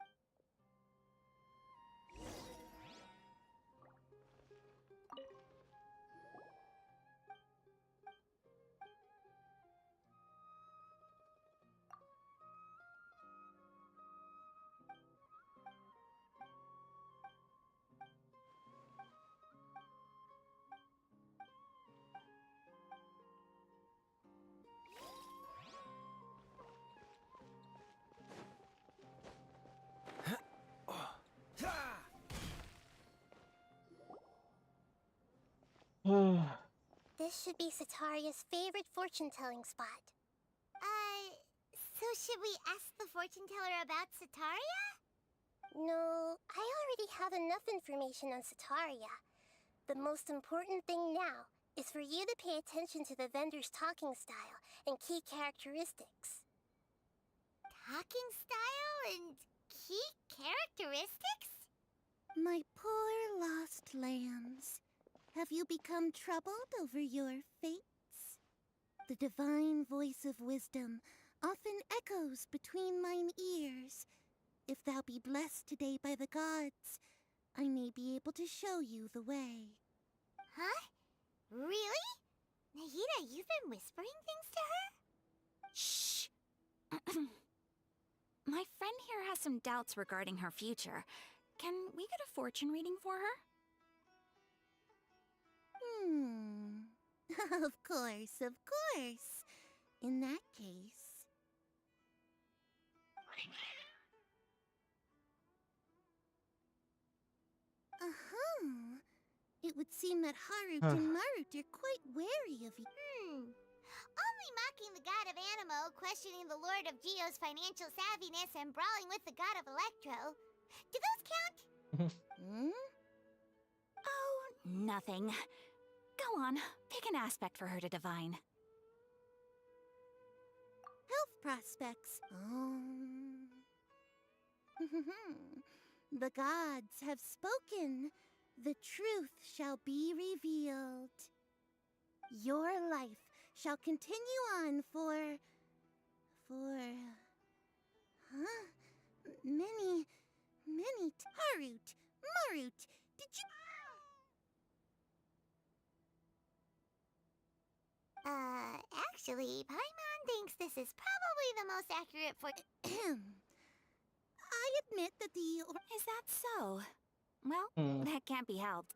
[SPEAKER 2] This should be Setaria's favorite fortune-telling spot. So should we ask the fortune-teller about Setaria? No, I already have enough information on Setaria. The most important thing now is for you to pay attention to the vendor's talking style and key characteristics. Talking style and key characteristics?
[SPEAKER 12] My poor lost lambs. Have you become troubled over your fates? The divine voice of wisdom often echoes between mine ears. If thou be blessed today by the gods, I may be able to show you the way.
[SPEAKER 2] Huh? Really? Nahida, you've been whispering things to her?
[SPEAKER 13] Shh! My friend here has some doubts regarding her future. Can we get a fortune reading for her?
[SPEAKER 12] Of course, of course. In that case... It would seem that Harut and Marut are quite wary of you.
[SPEAKER 2] Only mocking the god of Animo, questioning the lord of Geo's financial savviness, and brawling with the god of Electro. Do those count?
[SPEAKER 13] Oh, nothing. Go on, pick an aspect for her to divine.
[SPEAKER 12] Health prospects. The gods have spoken. The truth shall be revealed. Your life shall continue on for... many... Harut, Marut, did you...
[SPEAKER 2] Actually, Paimon thinks this is probably the most accurate for...
[SPEAKER 12] I admit that the...
[SPEAKER 13] Is that so? Well, that can't be helped.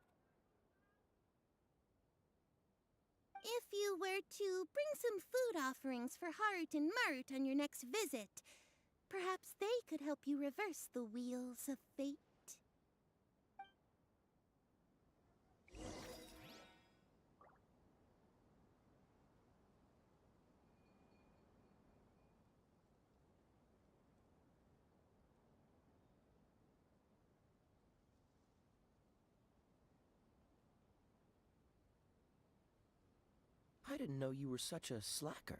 [SPEAKER 12] If you were to bring some food offerings for Hart and Mart on your next visit, perhaps they could help you reverse the wheels of fate.
[SPEAKER 11] I didn't know you were such a slacker.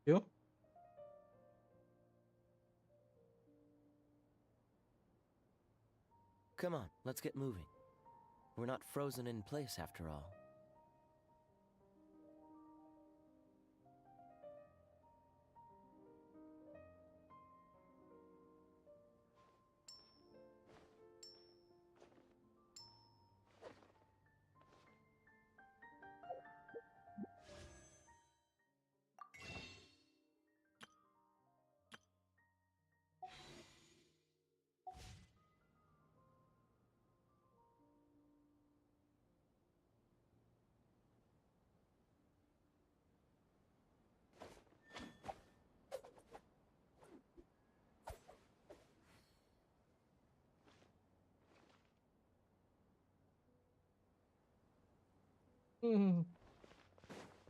[SPEAKER 1] You?
[SPEAKER 11] Come on, let's get moving. We're not frozen in place after all.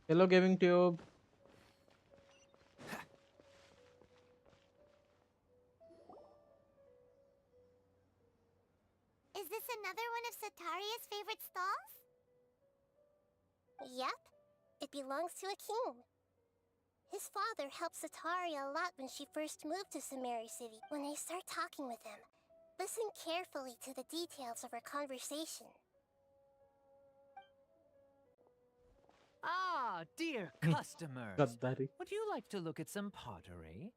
[SPEAKER 1] Hello, gaming tube.
[SPEAKER 2] Is this another one of Sataria's favorite stalls?
[SPEAKER 14] Yep. It belongs to a king. His father helped Sataria a lot when she first moved to Samari City. When I start talking with him, listen carefully to the details of our conversation.
[SPEAKER 7] Ah, dear customers.
[SPEAKER 1] Gaddari.
[SPEAKER 7] Would you like to look at some pottery?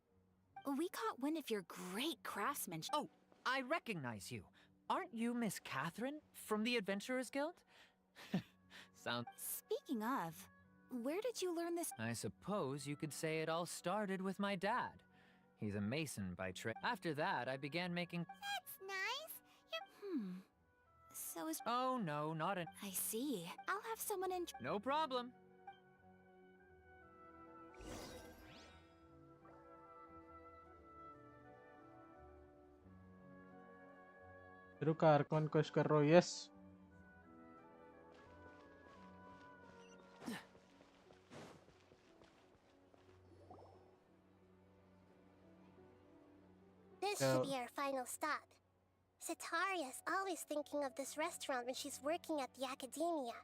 [SPEAKER 13] We caught wind of your great craftsmanship.
[SPEAKER 7] Oh, I recognize you. Aren't you Miss Catherine from the Adventurers Guild? Sound.
[SPEAKER 13] Speaking of, where did you learn this?
[SPEAKER 7] I suppose you could say it all started with my dad. He's a mason by trade. After that, I began making.
[SPEAKER 2] That's nice.
[SPEAKER 13] So is.
[SPEAKER 7] Oh no, not an.
[SPEAKER 13] I see. I'll have someone in.
[SPEAKER 7] No problem.
[SPEAKER 1] रुका Arcon quest कर रहा हूँ. Yes.
[SPEAKER 14] This should be our final stop. Sataria's always thinking of this restaurant when she's working at the academia.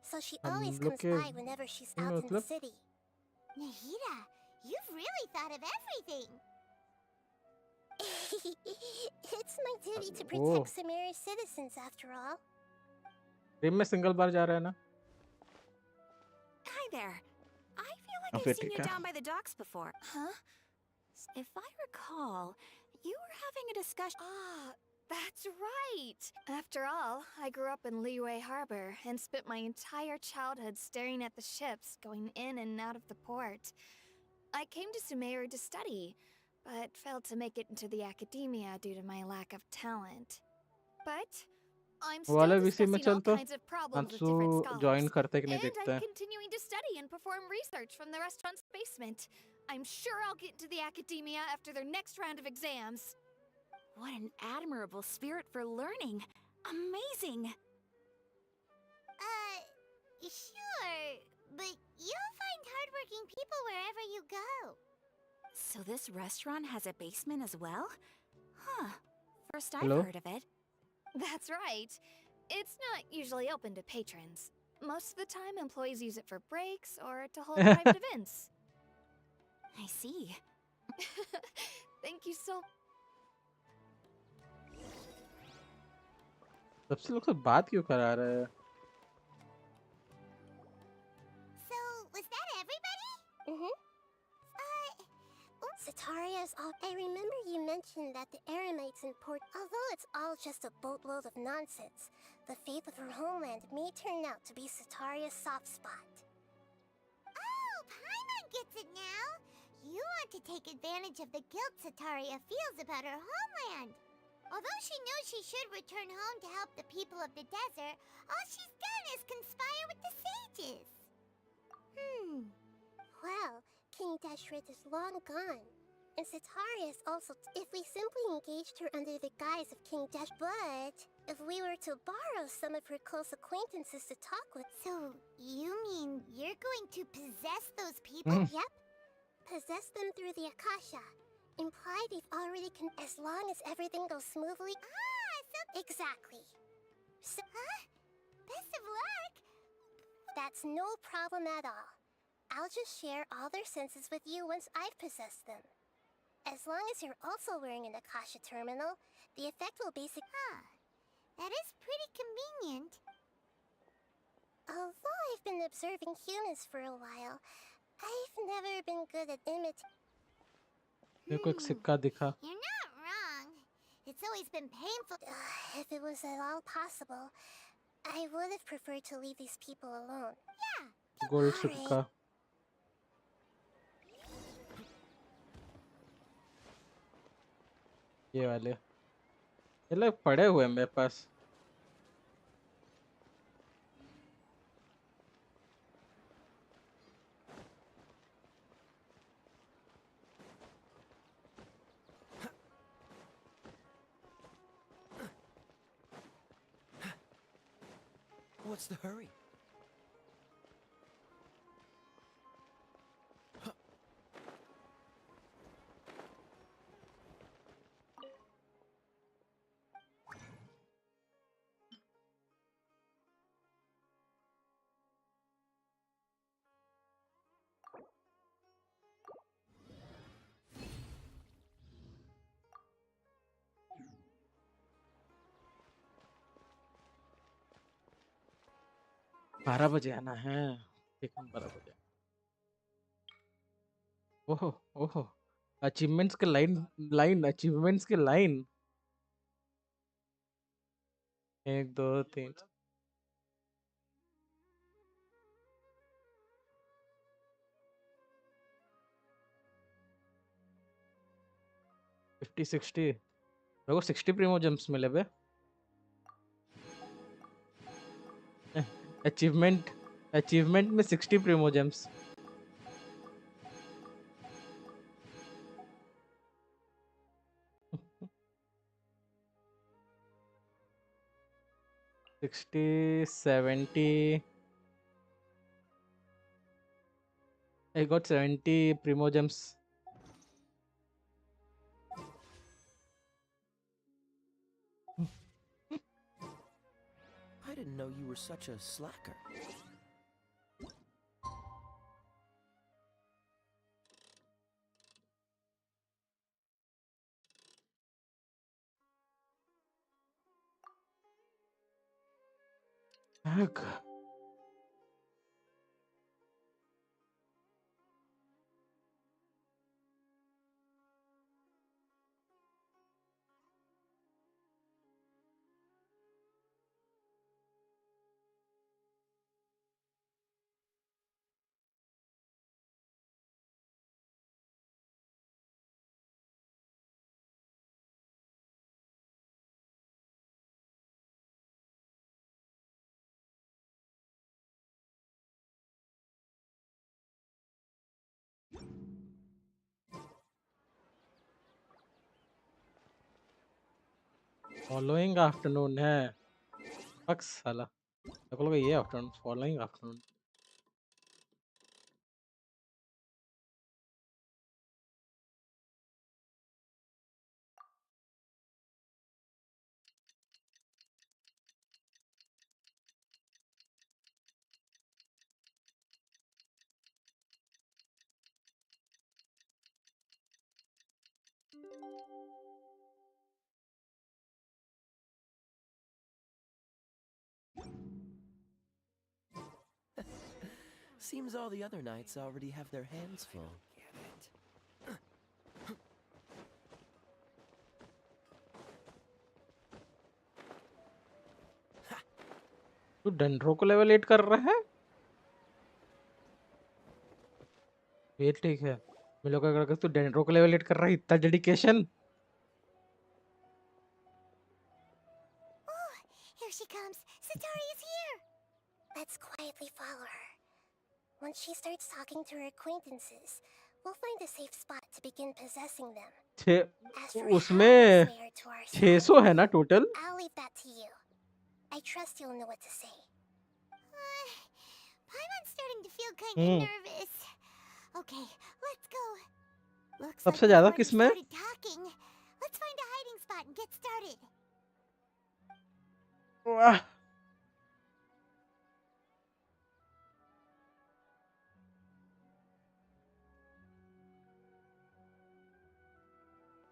[SPEAKER 14] So she always comes by whenever she's out in the city.
[SPEAKER 2] Nahida, you've really thought of everything.
[SPEAKER 14] It's my duty to protect Samari's citizens after all.
[SPEAKER 1] Game में single बार जा रहा है ना?
[SPEAKER 13] Hi there. I feel like I've seen you down by the docks before. Huh? If I recall, you were having a discussion.
[SPEAKER 4] Ah, that's right. After all, I grew up in Liyue Harbor and spent my entire childhood staring at the ships going in and out of the port. I came to Sumeru to study, but failed to make it into the academia due to my lack of talent. But I'm still discussing all kinds of problems with different scholars. And I'm continuing to study and perform research from the restaurant's basement. I'm sure I'll get into the academia after their next round of exams.
[SPEAKER 13] What an admirable spirit for learning. Amazing.
[SPEAKER 2] Sure. But you'll find hardworking people wherever you go.
[SPEAKER 13] So this restaurant has a basement as well? Huh. First I've
[SPEAKER 1] Hello?
[SPEAKER 13] heard of it.
[SPEAKER 10] That's right. It's not usually open to patrons. Most of the time, employees use it for breaks or to hold private events. I see. Thank you so.
[SPEAKER 1] सबसे लोग से बात क्यों करा रहे हैं?
[SPEAKER 2] So, was that everybody?
[SPEAKER 14] Mm-hmm. Sataria's all. I remember you mentioned that the Eremites in Port. Although it's all just a boatload of nonsense, the faith of her homeland may turn out to be Sataria's soft spot.
[SPEAKER 2] Oh, Paimon gets it now. You want to take advantage of the guilt Sataria feels about her homeland. Although she knows she should return home to help the people of the desert, all she's done is conspire with the sages.
[SPEAKER 14] Well, King Deshret is long gone. And Sataria is also. If we simply engaged her under the guise of King Desh. But if we were to borrow some of her close acquaintances to talk with.
[SPEAKER 2] So, you mean you're going to possess those people?
[SPEAKER 14] Yep. Possess them through the Akasha. Imply they've already as long as everything goes smoothly. Exactly. So,
[SPEAKER 2] Best of luck.
[SPEAKER 14] That's no problem at all. I'll just share all their senses with you once I've possessed them. As long as you're also wearing an Akasha terminal, the effect will
[SPEAKER 2] That is pretty convenient.
[SPEAKER 14] Although I've been observing humans for a while, I've never been good at imitating.
[SPEAKER 1] मेरे को एक सिक्का दिखा.
[SPEAKER 2] You're not wrong. It's always been painful.
[SPEAKER 14] If it was at all possible, I would have preferred to leave these people alone.
[SPEAKER 2] Yeah.
[SPEAKER 1] Gold सिक्का. ये वाले. ये लोग पड़े हुए हैं मेरे पास.
[SPEAKER 11] What's the hurry?
[SPEAKER 1] बारह बजे आना है. ठीक है 12 बजे. ओहो ओहो. अचीवमेंट्स के लाइन अचीवमेंट्स के लाइन. 1 2 3. $50 $60. मेरे को 60 प्रीमो जेम्स मिले बे. अचीवमेंट में 60 Primo James. $60 $70. I got 70 primo gems.
[SPEAKER 11] I didn't know you were such a slacker.
[SPEAKER 1] Ugh. Following afternoon है. फक साला. मेरे को लगा ये afternoon. Following afternoon.
[SPEAKER 11] Seems all the other knights already have their hands full.
[SPEAKER 1] तू dendro को level 8 कर रहा है? ये ठीक है। मैं लोग अगर तू डेंड्रो को लेवल 8 कर रहा है, इतना dedication.
[SPEAKER 2] Oh, here she comes. Satori is here.
[SPEAKER 14] Let's quietly follow her. Once she starts talking to her acquaintances, we'll find a safe spot to begin possessing them. As for how
[SPEAKER 1] उसमें
[SPEAKER 14] we slay her to our side,
[SPEAKER 1] 600 है ना total?
[SPEAKER 14] I'll leave that to you. I trust you'll know what to say.
[SPEAKER 2] Paimon's starting to feel kind of nervous. Okay, let's go. Looks like
[SPEAKER 1] सबसे
[SPEAKER 2] we've
[SPEAKER 1] ज्यादा
[SPEAKER 2] already
[SPEAKER 1] किसमें?
[SPEAKER 2] started talking. Let's find a hiding spot and get started.
[SPEAKER 1] वाह।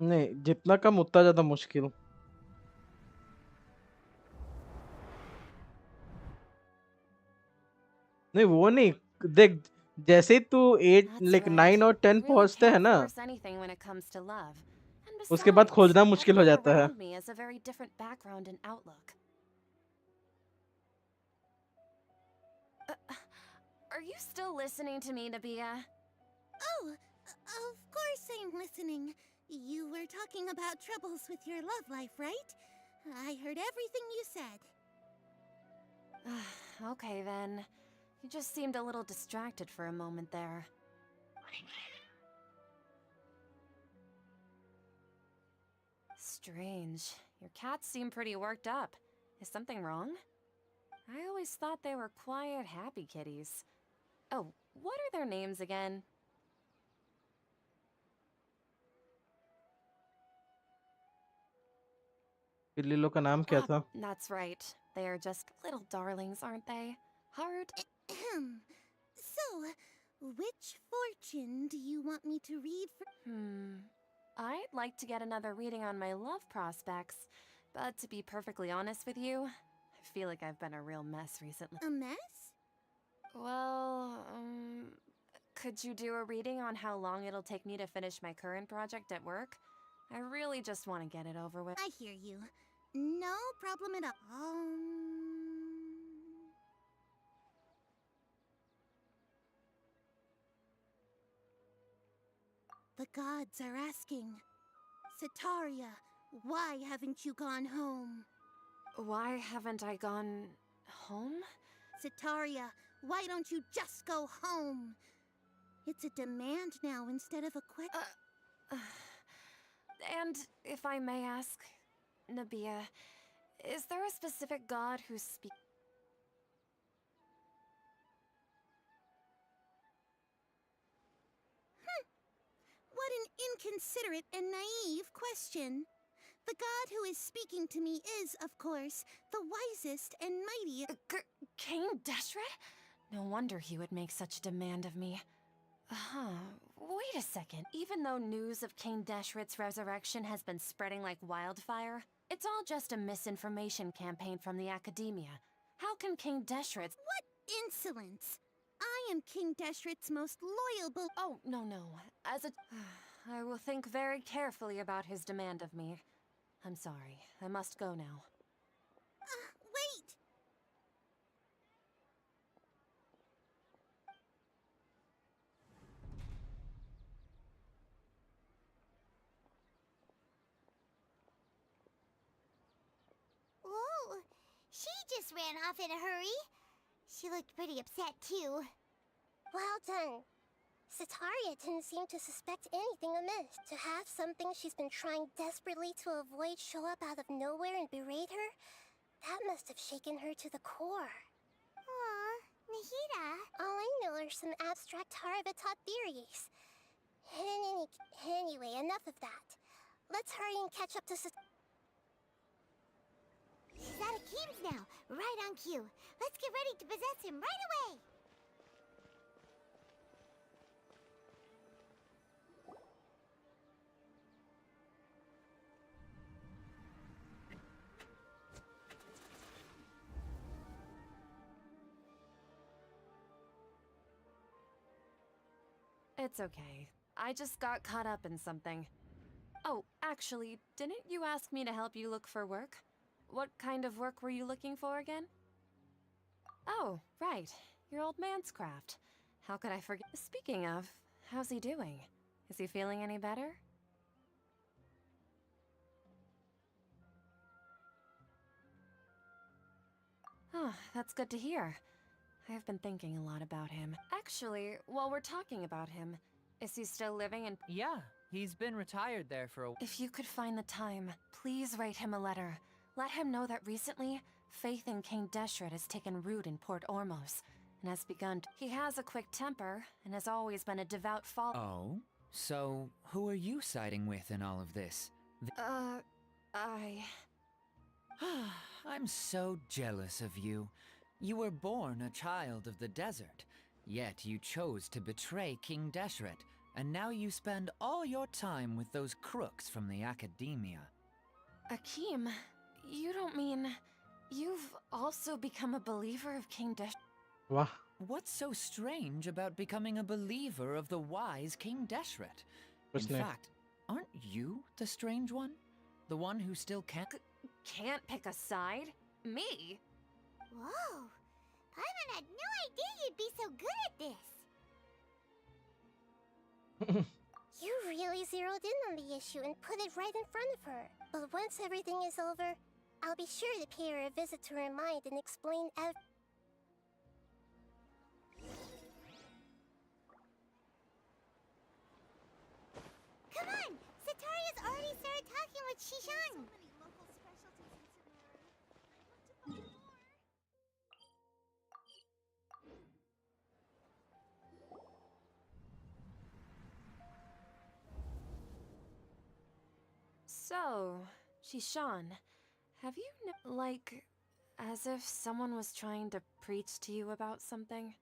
[SPEAKER 1] नहीं, जितना कम उतना ज्यादा मुश्किल। नहीं वो नहीं, देख जैसे ही तू 8 लाइक 9 और 10 पहुंचते हैं ना, उसके बाद खोजना मुश्किल हो जाता है।
[SPEAKER 3] Are you still listening to me, Nabia?
[SPEAKER 12] Oh, of course I'm listening. You were talking about troubles with your love life, right? I heard everything you said.
[SPEAKER 3] Okay then. You just seemed a little distracted for a moment there. Strange. Your cats seem pretty worked up. Is something wrong? I always thought they were quiet, happy kitties. Oh, what are their names again?
[SPEAKER 1] बिल्ली लोग का नाम क्या था?
[SPEAKER 3] That's right. They are just little darlings, aren't they? Hard.
[SPEAKER 12] So, which fortune do you want me to read for?
[SPEAKER 3] I'd like to get another reading on my love prospects, but to be perfectly honest with you, I feel like I've been a real mess recently.
[SPEAKER 12] A mess?
[SPEAKER 3] Well, could you do a reading on how long it'll take me to finish my current project at work? I really just want to get it over with.
[SPEAKER 12] I hear you. No problem at all. The gods are asking, Sataria, why haven't you gone home?
[SPEAKER 3] Why haven't I gone home?
[SPEAKER 12] Sataria, why don't you just go home? It's a demand now instead of a question.
[SPEAKER 3] And if I may ask, Nabia, is there a specific god who speaks?
[SPEAKER 12] What an inconsiderate and naive question. The god who is speaking to me is, of course, the wisest and mightiest.
[SPEAKER 3] King Deshret? No wonder he would make such a demand of me. Wait a second. Even though news of King Deshret's resurrection has been spreading like wildfire, it's all just a misinformation campaign from the academia. How can King Deshret's—
[SPEAKER 12] What insolence! I am King Deshret's most loyal
[SPEAKER 3] Oh, no. As a— I will think very carefully about his demand of me. I'm sorry. I must go now.
[SPEAKER 12] Wait!
[SPEAKER 2] Whoa, she just ran off in a hurry. She looked pretty upset too.
[SPEAKER 14] Well done. Sataria didn't seem to suspect anything amiss. To have something she's been trying desperately to avoid show up out of nowhere and berate her, that must have shaken her to the core.
[SPEAKER 2] Aw, Nahida.
[SPEAKER 14] All I know are some abstract Harabatot theories. Anyway, enough of that. Let's hurry and catch up to
[SPEAKER 2] She's at Akeem's now, right on cue. Let's get ready to possess him right away.
[SPEAKER 3] It's okay. I just got caught up in something. Oh, actually, didn't you ask me to help you look for work? What kind of work were you looking for again? Oh, right. Your old man's craft. How could I forget? Speaking of, how's he doing? Is he feeling any better? Oh, that's good to hear. I've been thinking a lot about him. Actually, while we're talking about him, is he still living in—
[SPEAKER 7] Yeah, he's been retired there for a—
[SPEAKER 3] If you could find the time, please write him a letter. Let him know that recently, faith in King Deshret has taken root in Port Ormos, and has begun— He has a quick temper, and has always been a devout follower.
[SPEAKER 7] Oh? So, who are you siding with in all of this? I'm so jealous of you. You were born a child of the desert, yet you chose to betray King Deshret, and now you spend all your time with those crooks from the academia.
[SPEAKER 3] Akeem, you don't mean you've also become a believer of King Deshret?
[SPEAKER 1] Wow.
[SPEAKER 7] What's so strange about becoming a believer of the wise King Deshret? In fact, aren't you the strange one? The one who still can't
[SPEAKER 3] pick a side? Me?
[SPEAKER 2] Whoa! Paimon had no idea you'd be so good at this!
[SPEAKER 14] You really zeroed in on the issue and put it right in front of her. But once everything is over, I'll be sure to pay her a visit to her mind and explain
[SPEAKER 2] Come on! Sataria's already started talking with Shishan!
[SPEAKER 3] So, Shishan, have you like, as if someone was trying to preach to you about something?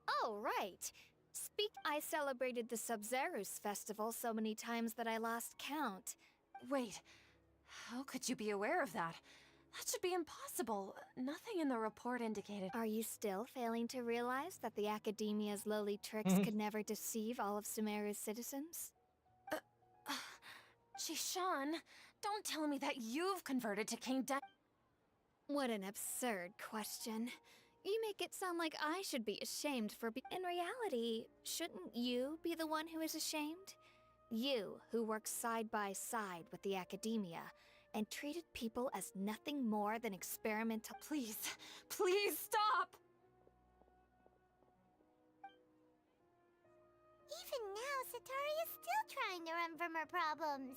[SPEAKER 10] Oh, right. I celebrated the Sub-Zerus festival so many times that I lost count.
[SPEAKER 3] Wait, how could you be aware of that? That should be impossible. Nothing in the report indicated—
[SPEAKER 10] Are you still failing to realize that the Academia's lowly tricks could never deceive all of Sumeru's citizens?
[SPEAKER 3] Shishan, don't tell me that you've converted to King De—
[SPEAKER 10] What an absurd question. You make it sound like I should be ashamed for In reality, shouldn't you be the one who is ashamed? You, who works side by side with the Academia, and treated people as nothing more than experimental—
[SPEAKER 3] Please, please stop!
[SPEAKER 2] Even now, Sataria's still trying to run from her problems.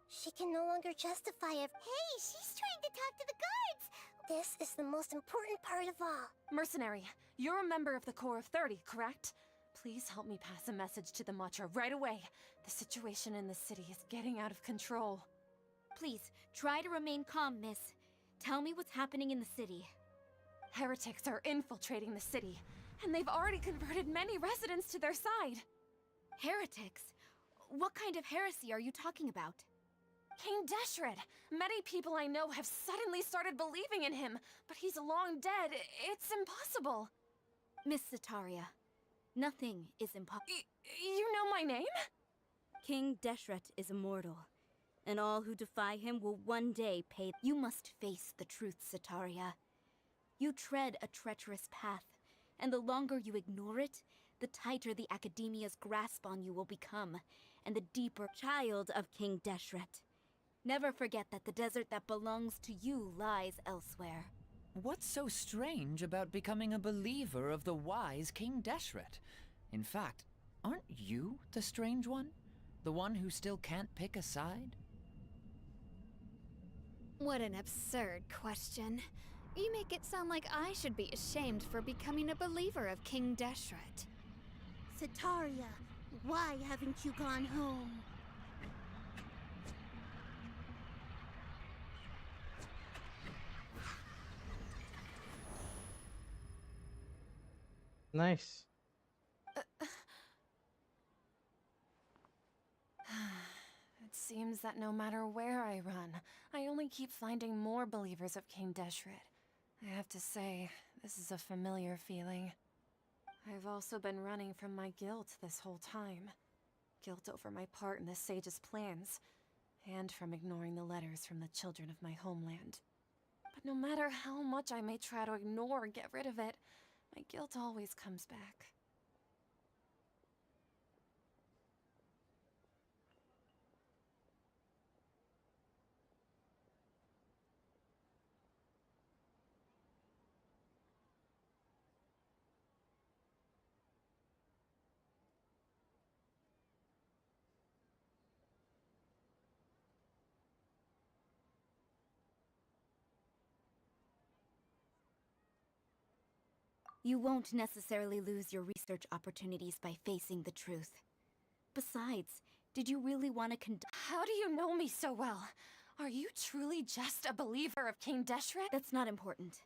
[SPEAKER 14] She can no longer justify it.
[SPEAKER 2] Hey, she's trying to talk to the guards!
[SPEAKER 14] This is the most important part of all.
[SPEAKER 3] Mercenary, you're a member of the Corps of 30, correct? Please help me pass a message to the Matcha right away. The situation in the city is getting out of control.
[SPEAKER 15] Please, try to remain calm, miss. Tell me what's happening in the city.
[SPEAKER 3] Heretics are infiltrating the city, and they've already converted many residents to their side.
[SPEAKER 15] Heretics? What kind of heresy are you talking about?
[SPEAKER 3] King Deshret! Many people I know have suddenly started believing in him, but he's long dead. It's impossible.
[SPEAKER 15] Miss Sataria, nothing is impossible.
[SPEAKER 3] You know my name?
[SPEAKER 15] King Deshret is immortal, and all who defy him will one day pay. You must face the truth, Sataria. You tread a treacherous path, and the longer you ignore it, the tighter the Academia's grasp on you will become, and the deeper child of King Deshret. Never forget that the desert that belongs to you lies elsewhere.
[SPEAKER 7] What's so strange about becoming a believer of the wise King Deshret? In fact, aren't you the strange one? The one who still can't pick a side?
[SPEAKER 10] What an absurd question. You make it sound like I should be ashamed for becoming a believer of King Deshret.
[SPEAKER 12] Sataria, why haven't you gone home?
[SPEAKER 1] Nice.
[SPEAKER 3] It seems that no matter where I run, I only keep finding more believers of King Deshret. I have to say, This is a familiar feeling. I've also been running from my guilt this whole time. Guilt over my part in the sage's plans, and from ignoring the letters from the children of my homeland. But no matter how much I may try to ignore or get rid of it, my guilt always comes back.
[SPEAKER 15] You won't necessarily lose your research opportunities by facing the truth. Besides, did you really want to conduct—
[SPEAKER 3] How do you know me so well? Are you truly just a believer of King Deshret?
[SPEAKER 15] That's not important.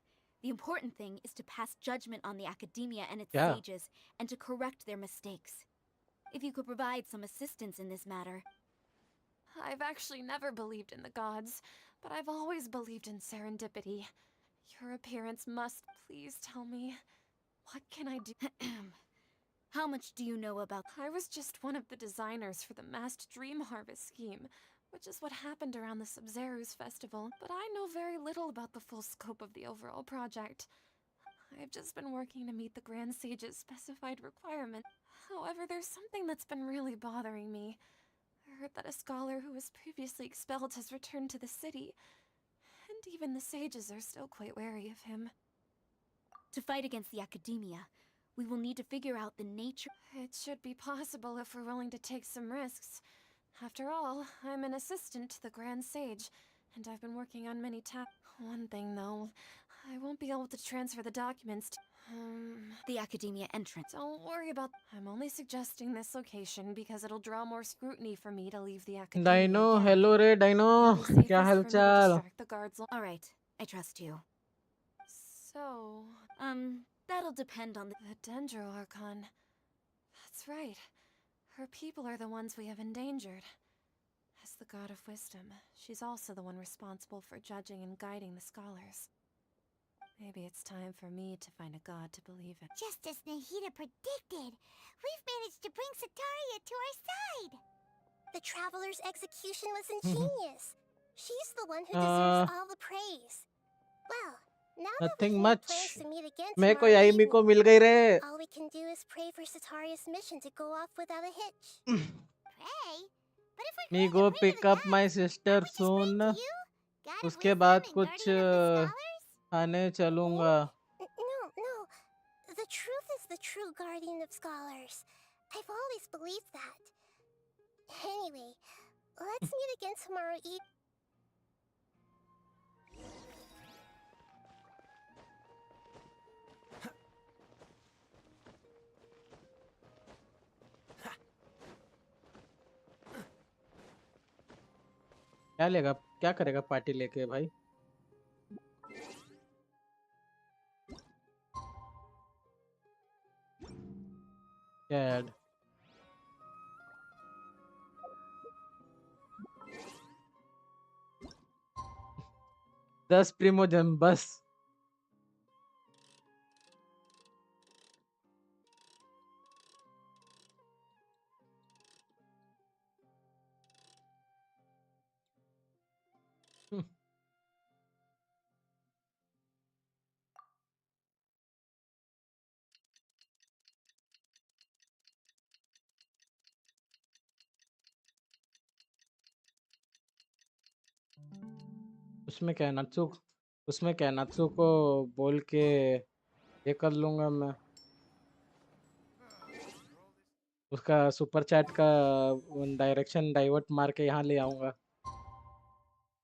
[SPEAKER 15] The important thing is to pass judgment on the academia and its
[SPEAKER 1] Yeah.
[SPEAKER 15] sages, and to correct their mistakes. If you could provide some assistance in this matter—
[SPEAKER 3] I've actually never believed in the gods, but I've always believed in serendipity. Your appearance must please tell me. What can I do?
[SPEAKER 15] How much do you know about—
[SPEAKER 3] I was just one of the designers for the massed dream harvest scheme, which is what happened around the Sub-Zeru's festival, but I know very little about the full scope of the overall project. I've just been working to meet the Grand Sage's specified requirement. However, there's something that's been really bothering me. I heard that a scholar who was previously expelled has returned to the city, and even the sages are still quite wary of him.
[SPEAKER 15] To fight against the academia, we will need to figure out the nature—
[SPEAKER 3] It should be possible if we're willing to take some risks. After all, I'm an assistant to the Grand Sage, and I've been working on many tasks. One thing, though, I won't be able to transfer the documents to—
[SPEAKER 15] the academia entrance.
[SPEAKER 3] Don't worry about— I'm only suggesting this location because it'll draw more scrutiny for me to leave the academia
[SPEAKER 1] Dino,
[SPEAKER 3] again.
[SPEAKER 1] hello रे Dino,
[SPEAKER 3] It'll be
[SPEAKER 1] क्या
[SPEAKER 3] safest for me to
[SPEAKER 1] हालचाल?
[SPEAKER 3] distract the guards.
[SPEAKER 15] All right, I trust you.
[SPEAKER 3] So,
[SPEAKER 15] that'll depend on the—
[SPEAKER 3] Dendro Archon. That's right. Her people are the ones we have endangered. As the god of wisdom, she's also the one responsible for judging and guiding the scholars. Maybe it's time for me to find a god to believe in.
[SPEAKER 2] Just as Nahida predicted, we've managed to bring Sataria to our side.
[SPEAKER 14] The Traveler's execution was ingenious. She's the one who deserves all the praise. Well, now that
[SPEAKER 1] Nothing
[SPEAKER 14] we've made
[SPEAKER 1] much.
[SPEAKER 14] plans to meet again
[SPEAKER 1] मेरे को
[SPEAKER 14] tomorrow
[SPEAKER 1] यही
[SPEAKER 14] evening,
[SPEAKER 1] को मिल गई रे.
[SPEAKER 14] all we can do is pray for Sataria's mission to go off without a hitch.
[SPEAKER 2] Pray? But if we're
[SPEAKER 1] Me
[SPEAKER 2] going
[SPEAKER 1] go
[SPEAKER 2] to pray to
[SPEAKER 1] pick
[SPEAKER 2] the
[SPEAKER 1] up
[SPEAKER 2] gods,
[SPEAKER 1] my sister
[SPEAKER 2] aren't we just praying
[SPEAKER 1] soon.
[SPEAKER 2] to you? God of
[SPEAKER 1] उसके
[SPEAKER 2] wisdom
[SPEAKER 1] बाद
[SPEAKER 2] and
[SPEAKER 1] कुछ
[SPEAKER 2] guardian of the scholars?
[SPEAKER 1] खाने चलूंगा.
[SPEAKER 14] No. The truth is the true guardian of scholars. I've always believed that. Anyway, let's meet again tomorrow evening.
[SPEAKER 1] क्या लेगा? क्या करेगा party लेके भाई? क्या ऐड? 10 प्रीमोजन बस. उसमें क्या है नात्सु को बोल के ये कर लूंगा मैं. उसका सुपर चैट का डायरेक्शन डाइवर्ट मार के यहाँ ले आऊंगा.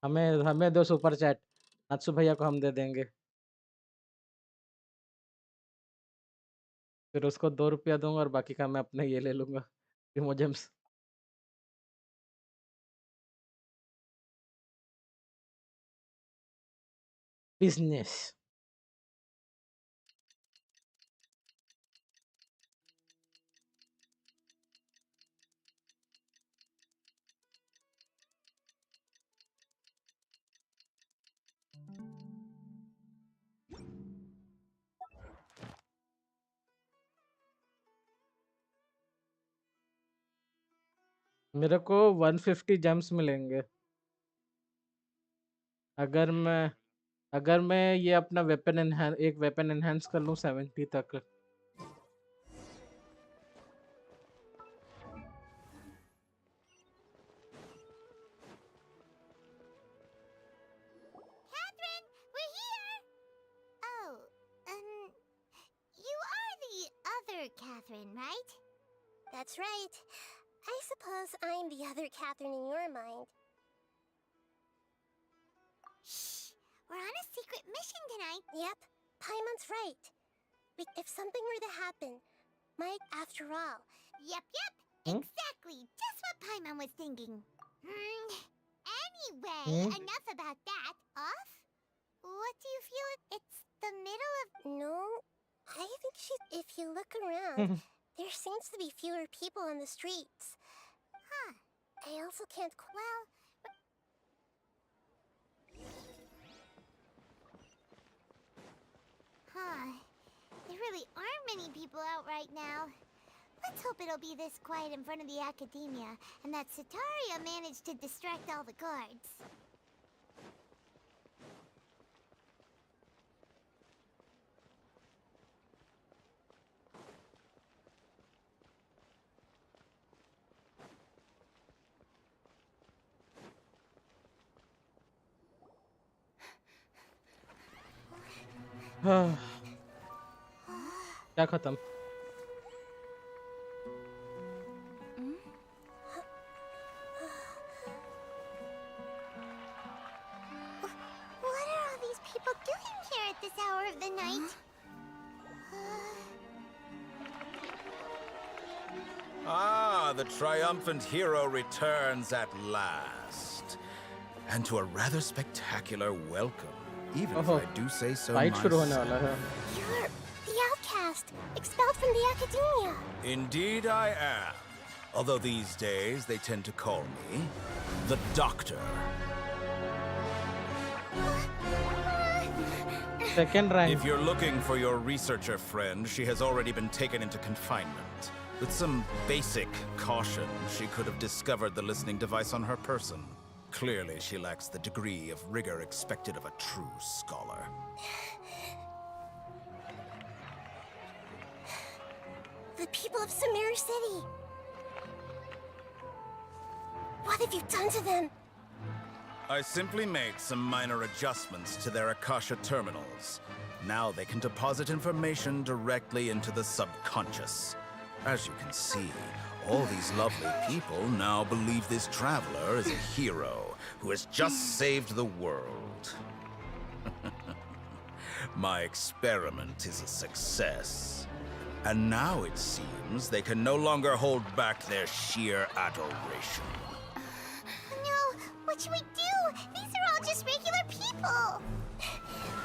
[SPEAKER 1] हमें दो सुपर चैट, नात्सु भैया को हम दे देंगे. फिर उसको 2 रुपया दूंगा और बाकी का मैं अपने ये ले लूंगा इमोजेम्स. बिजनेस. मेरे को 150 जेम्स मिलेंगे अगर मैं ये अपना एक वेपन एनहांस कर लूँ 70 तक।
[SPEAKER 2] Catherine, we're here! Oh, you are the other Catherine, right?
[SPEAKER 14] That's right. I suppose I'm the other Catherine in your mind.
[SPEAKER 2] Shh! We're on a secret mission tonight.
[SPEAKER 14] Yep, Paimon's right. If something were to happen, after all.
[SPEAKER 2] Yep. Exactly. Just what Paimon was thinking. Anyway, enough about that. Off? What do you feel? It's the middle of...
[SPEAKER 14] No, I think if you look around, there seems to be fewer people on the streets.
[SPEAKER 2] Huh.
[SPEAKER 14] I also can't...
[SPEAKER 2] Well... Huh. There really aren't many people out right now. Let's hope it'll be this quiet in front of the academia, and that Sataria managed to distract all the guards.
[SPEAKER 1] क्या खत्म?
[SPEAKER 2] What are all these people doing here at this hour of the night?
[SPEAKER 5] Ah, the triumphant hero returns at last. And to a rather spectacular welcome, even if I do say so myself.
[SPEAKER 14] You're the outcast, expelled from the academia.
[SPEAKER 5] Indeed I am. Although these days they tend to call me the Doctor.
[SPEAKER 1] Second rank.
[SPEAKER 5] If you're looking for your researcher friend, she has already been taken into confinement. With some basic caution, she could have discovered the listening device on her person. Clearly, she lacks the degree of rigor expected of a true scholar.
[SPEAKER 14] The people of Sumeru City. What have you done to them?
[SPEAKER 5] I simply made some minor adjustments to their Akasha terminals. Now they can deposit information directly into the subconscious. As you can see, all these lovely people now believe this traveler is a hero who has just saved the world. My experiment is a success. And now it seems they can no longer hold back their sheer adoration.
[SPEAKER 2] No, what should we do? These are all just regular people.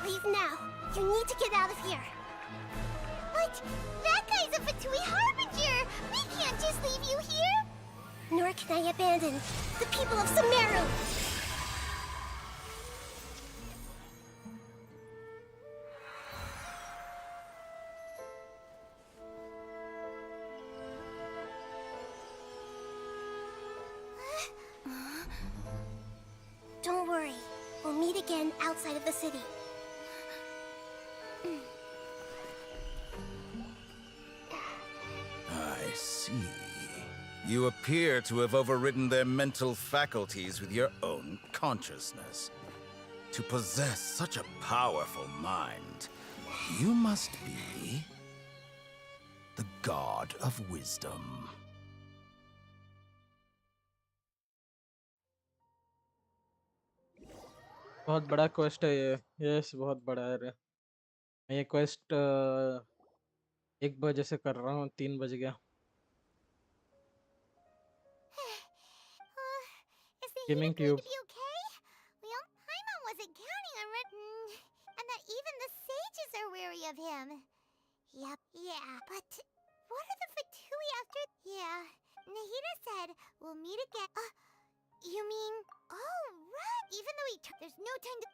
[SPEAKER 14] Leave now. You need to get out of here.
[SPEAKER 2] But that guy's a Fatui Harbinger. We can't just leave you here.
[SPEAKER 14] Nor can I abandon the people of Sumeru. Don't worry. We'll meet again outside of the city.
[SPEAKER 5] I see. You appear to have overridden their mental faculties with your own consciousness. To possess such a powerful mind, you must be the god of wisdom.
[SPEAKER 1] बहुत बड़ा quest है ये। Yes, बहुत बड़ा है रे। मैं ये क्वेस्ट 1 बजे से कर रहा हूँ, 3 बज गया। Gaming tube.
[SPEAKER 2] Paimon wasn't counting on and that even the sages are weary of him. Yep, yeah, but what are the Fatui after? Yeah, Nahida said we'll meet again. You mean? Oh, right. Even though there's no time to.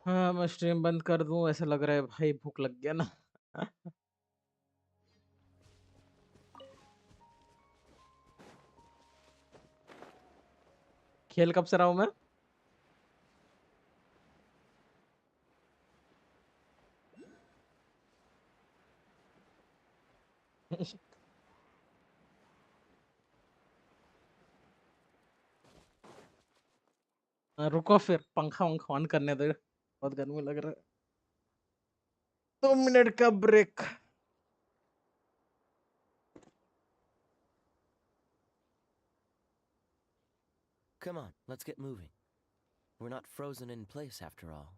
[SPEAKER 1] हाँ मैं stream बंद कर दूं, ऐसा लग रहा है भाई, भूख लग गया ना। खेल कब से रहा हूं मैं? रुको फिर पंखा वंखा ऑन करने दो, बहुत गर्मी लग रहा है। 2 मिनट का break.
[SPEAKER 11] Come on, let's get moving. We're not frozen in place after all.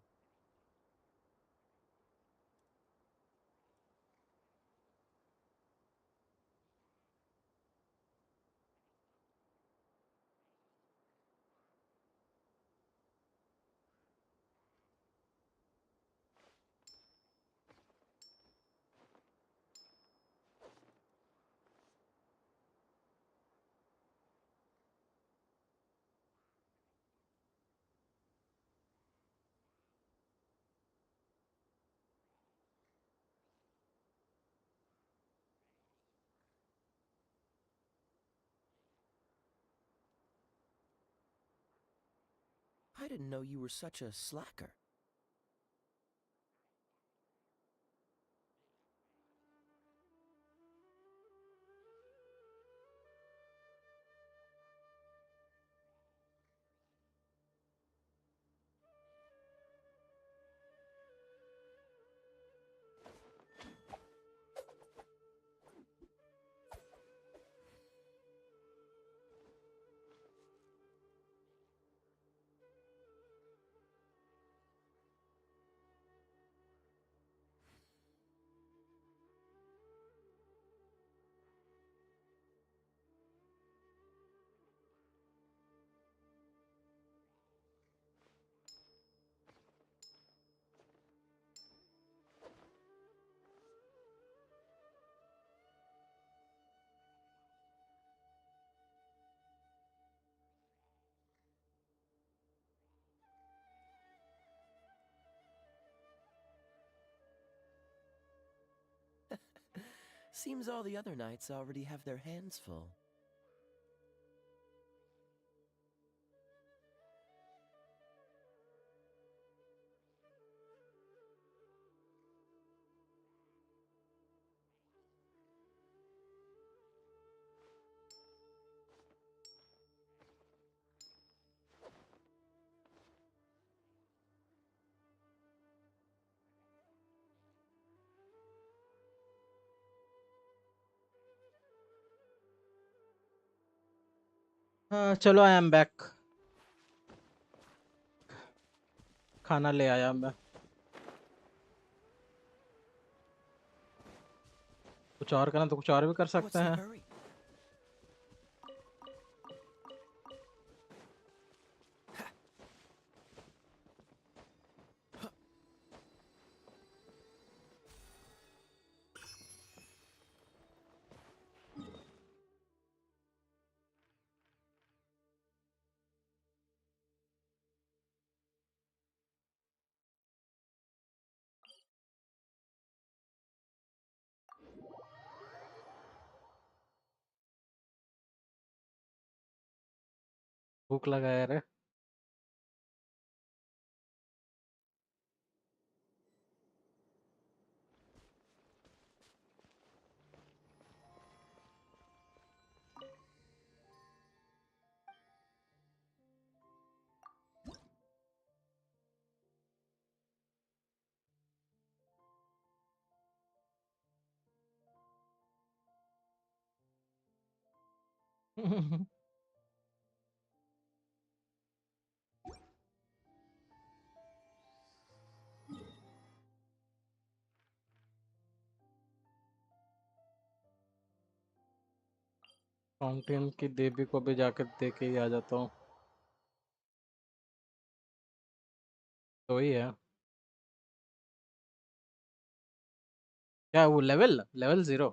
[SPEAKER 11] I didn't know you were such a slacker. Seems all the other knights already have their hands full.
[SPEAKER 1] हाँ चलो, I am back. खाना ले आया मैं। कुछ और करना तो कुछ और भी कर सकते हैं। भूख लगा है रे। फाउंटेन की देवी को भी जाकर दे के ही आ जाता हूँ। तो ही है क्या वो लेवल लेवल 0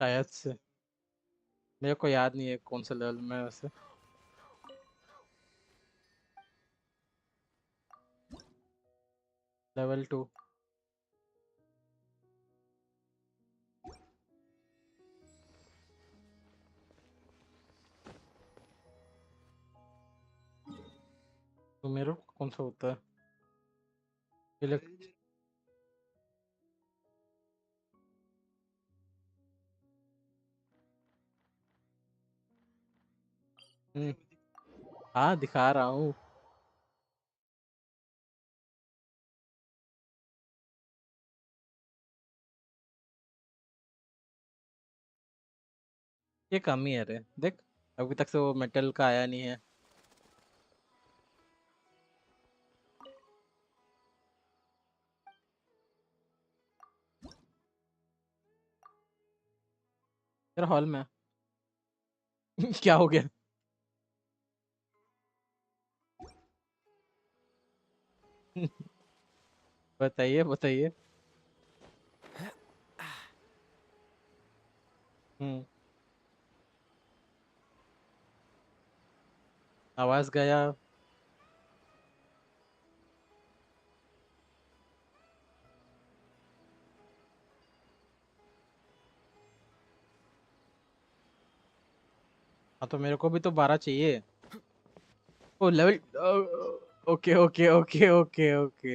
[SPEAKER 1] शायद से। मेरे को याद नहीं है कौन से लेवल में है वैसे। लेवल 2 तो मेरे को कौन सा होता है इलेक्ट हाँ दिखा रहा हूँ ये कम ही है रे देख अभी तक से वो मेटल का आया नहीं है तेरा हॉल में क्या हो गया बताइए बताइए आवाज गया हाँ तो मेरे को भी तो 12 चाहिए O level okay okay okay okay okay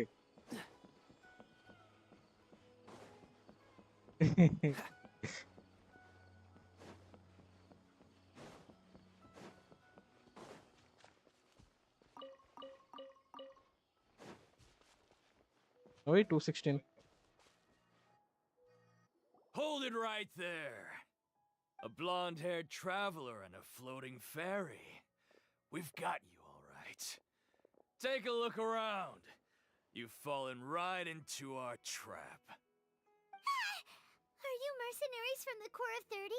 [SPEAKER 1] वही 216
[SPEAKER 16] Hold it right there. A blonde-haired traveler and a floating fairy. We've got you all right. Take a look around. You've fallen right into our trap.
[SPEAKER 2] Are you mercenaries from the Corps of 30?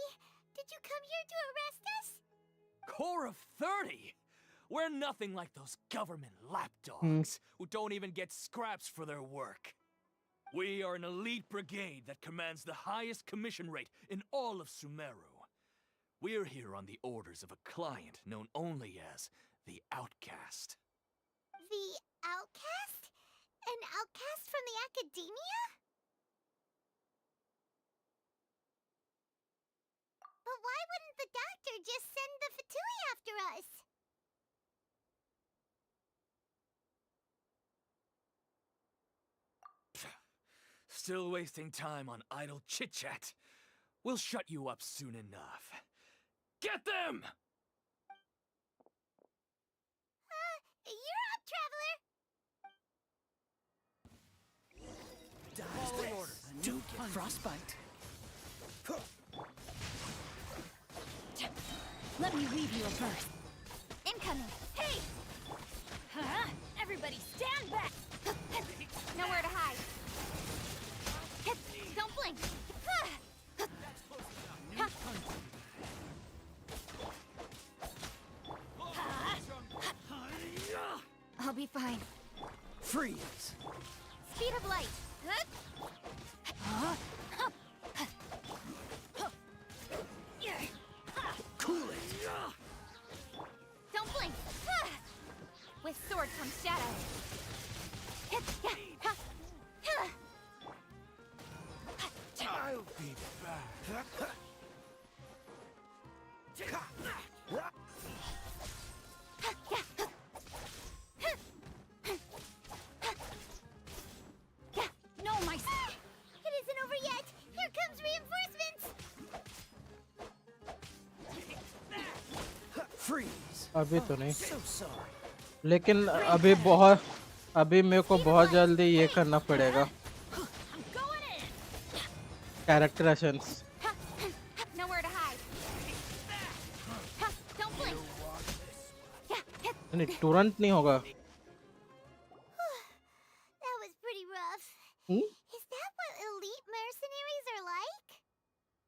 [SPEAKER 2] Did you come here to arrest us?
[SPEAKER 16] Corps of 30? We're nothing like those government lapdogs who don't even get scraps for their work. We are an elite brigade that commands the highest commission rate in all of Sumeru. We're here on the orders of a client known only as the Outcast.
[SPEAKER 2] The outcast? An outcast from the academia? But why wouldn't the doctor just send the Fatui after us?
[SPEAKER 16] Still wasting time on idle chit-chat. We'll shut you up soon enough. Get them!
[SPEAKER 2] You're up, traveler!
[SPEAKER 16] Following orders.
[SPEAKER 7] Don't get frostbite.
[SPEAKER 15] Let me weave you a verse.
[SPEAKER 10] Incoming.
[SPEAKER 15] Hey! Everybody stand back!
[SPEAKER 10] Nowhere to hide. Don't blink. I'll be fine.
[SPEAKER 7] Freeze!
[SPEAKER 10] Speed of light.
[SPEAKER 7] Cool it!
[SPEAKER 10] Don't blink. With sword comes shadow.
[SPEAKER 16] I'll be back.
[SPEAKER 10] No, my...
[SPEAKER 2] It isn't over yet! Here comes reinforcements!
[SPEAKER 7] Freeze!
[SPEAKER 1] अभी तो नहीं
[SPEAKER 7] So sorry.
[SPEAKER 1] लेकिन अभी मेरे को बहुत जल्दी ये करना पड़ेगा character essence
[SPEAKER 10] Nowhere to hide. Don't blink.
[SPEAKER 1] नहीं तुरंत नहीं होगा
[SPEAKER 2] That was pretty rough. Is that what elite mercenaries are like?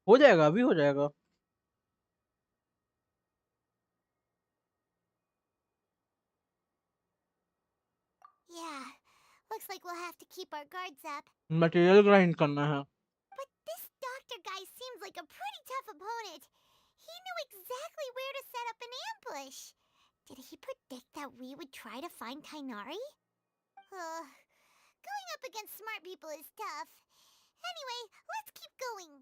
[SPEAKER 1] हो जाएगा अभी हो जाएगा
[SPEAKER 2] Yeah, looks like we'll have to keep our guards up.
[SPEAKER 1] Material grind करना है
[SPEAKER 2] But this doctor guy seems like a pretty tough opponent. He knew exactly where to set up an ambush. Did he predict that we would try to find Kainari? Going up against smart people is tough. Anyway, let's keep going.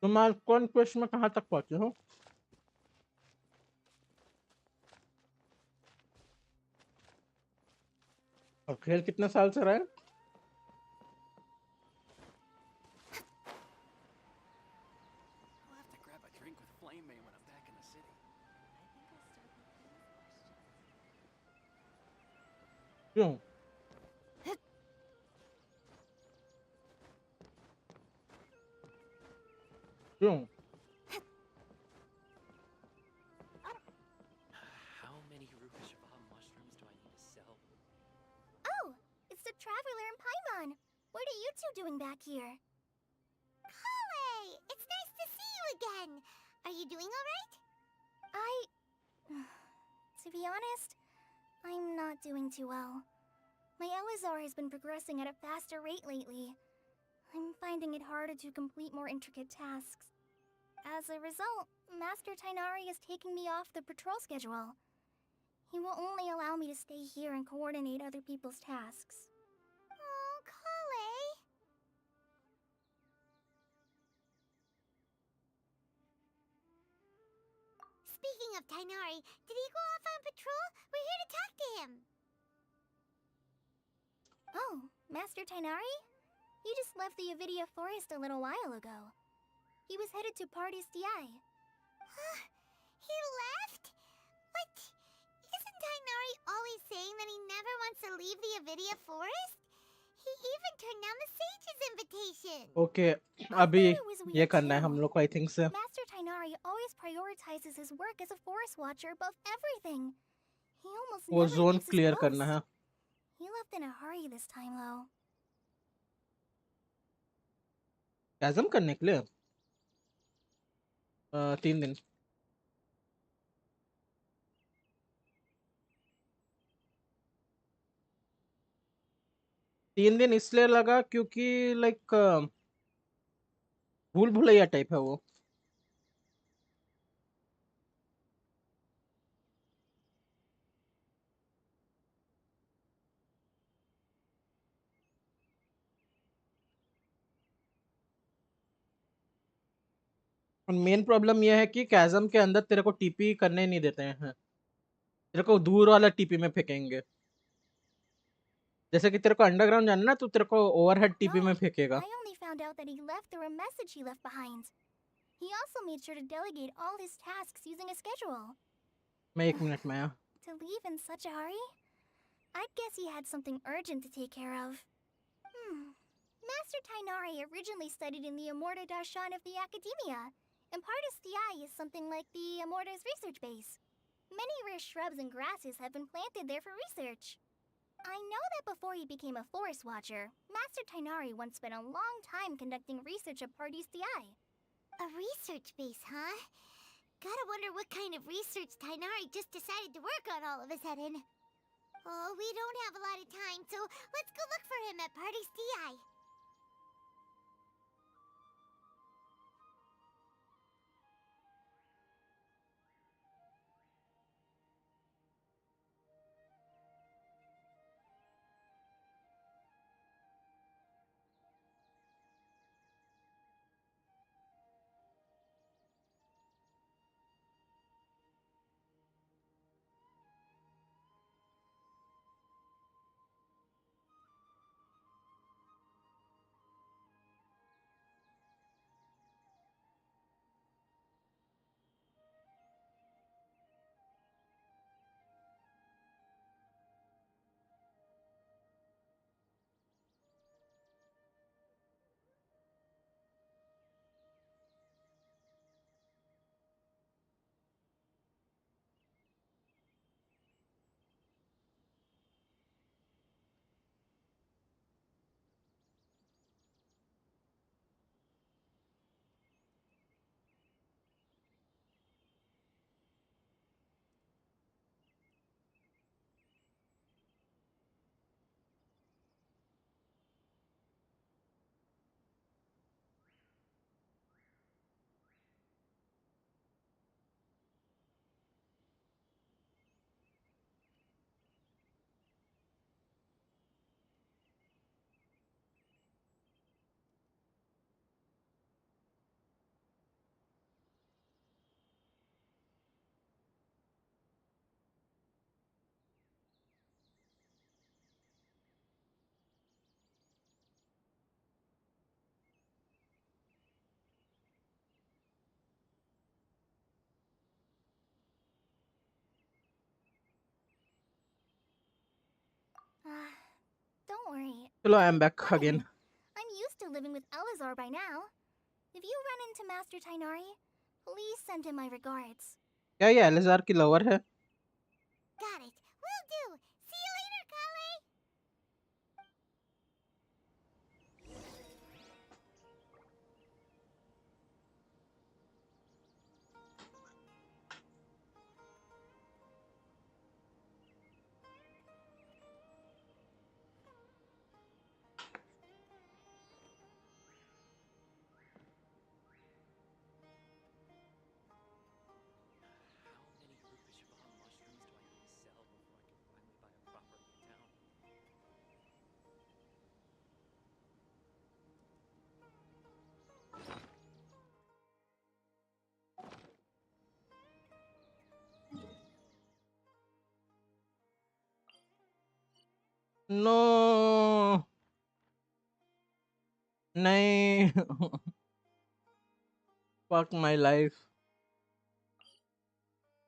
[SPEAKER 1] तुम आज कौन question में कहाँ तक पहुँचे हो? और खेल कितने साल से रहा है?
[SPEAKER 16] I'll have to grab a drink with Flame May when I'm back in the city.
[SPEAKER 1] क्यों? क्यों?
[SPEAKER 11] How many Rukashava mushrooms do I need to sell?
[SPEAKER 2] Oh, it's the Traveler and Paimon. What are you two doing back here? Kale! It's nice to see you again. Are you doing alright?
[SPEAKER 10] To be honest, I'm not doing too well. My Elazar has been progressing at a faster rate lately. I'm finding it harder to complete more intricate tasks. As a result, Master Tainari is taking me off the patrol schedule. He will only allow me to stay here and coordinate other people's tasks.
[SPEAKER 2] Oh, Kale. Speaking of Tainari, did he go off on patrol? We're here to talk to him.
[SPEAKER 10] Oh, Master Tainari? He just left the NVIDIA forest a little while ago. He was headed to Party's DI.
[SPEAKER 2] Huh? He left? But isn't Tainari always saying that he never wants to leave the NVIDIA forest? He even turned down the sage's invitation.
[SPEAKER 1] Okay, अभी ये करना है हम लोग को, I think से.
[SPEAKER 10] Master Tainari always prioritizes his work as a forest watcher above everything. He almost
[SPEAKER 1] वो
[SPEAKER 10] never
[SPEAKER 1] zone
[SPEAKER 10] leaves his
[SPEAKER 1] clear
[SPEAKER 10] post.
[SPEAKER 1] करना है.
[SPEAKER 10] He left in a hurry this time, though.
[SPEAKER 1] Chasm करने के लिए 3 दिन. तीन दिन इसलिए लगा क्योंकि लाइक भूल भुलैया टाइप है वो. मेन प्रॉब्लम यह है कि कैज़म के अंदर तेरे को टीपी करने नहीं देते हैं. तेरे को दूर वाला टीपी में फेंकेंगे. जैसे कि तेरे को अंडरग्राउंड जाना ना, तो तेरे को ओवरहेड टीपी में फेंकेगा.
[SPEAKER 10] I only found out that he left through a message he left behind. He also made sure to delegate all his tasks using a schedule.
[SPEAKER 1] मैं 1 मिनट में आया.
[SPEAKER 10] To leave in such a hurry? I'd guess he had something urgent to take care of. Master Tainari originally studied in the Amorta Darshan of the Academia, and Partis DI is something like the Amorta's research base. Many rare shrubs and grasses have been planted there for research. I know that before he became a forest watcher, Master Tainari once spent a long time conducting research at Partis DI.
[SPEAKER 2] A research base, huh? Gotta wonder what kind of research Tainari just decided to work on all of a sudden. Oh, we don't have a lot of time, so let's go look for him at Party's DI. Don't worry.
[SPEAKER 1] Hello, I am back again.
[SPEAKER 2] I'm used to living with Elazar by now. If you run into Master Tainari, please send him my regards.
[SPEAKER 1] क्या ये एलिजार की lover है?
[SPEAKER 2] Got it. Will do. See you later, Kale.
[SPEAKER 1] No, नहीं. Fuck my life.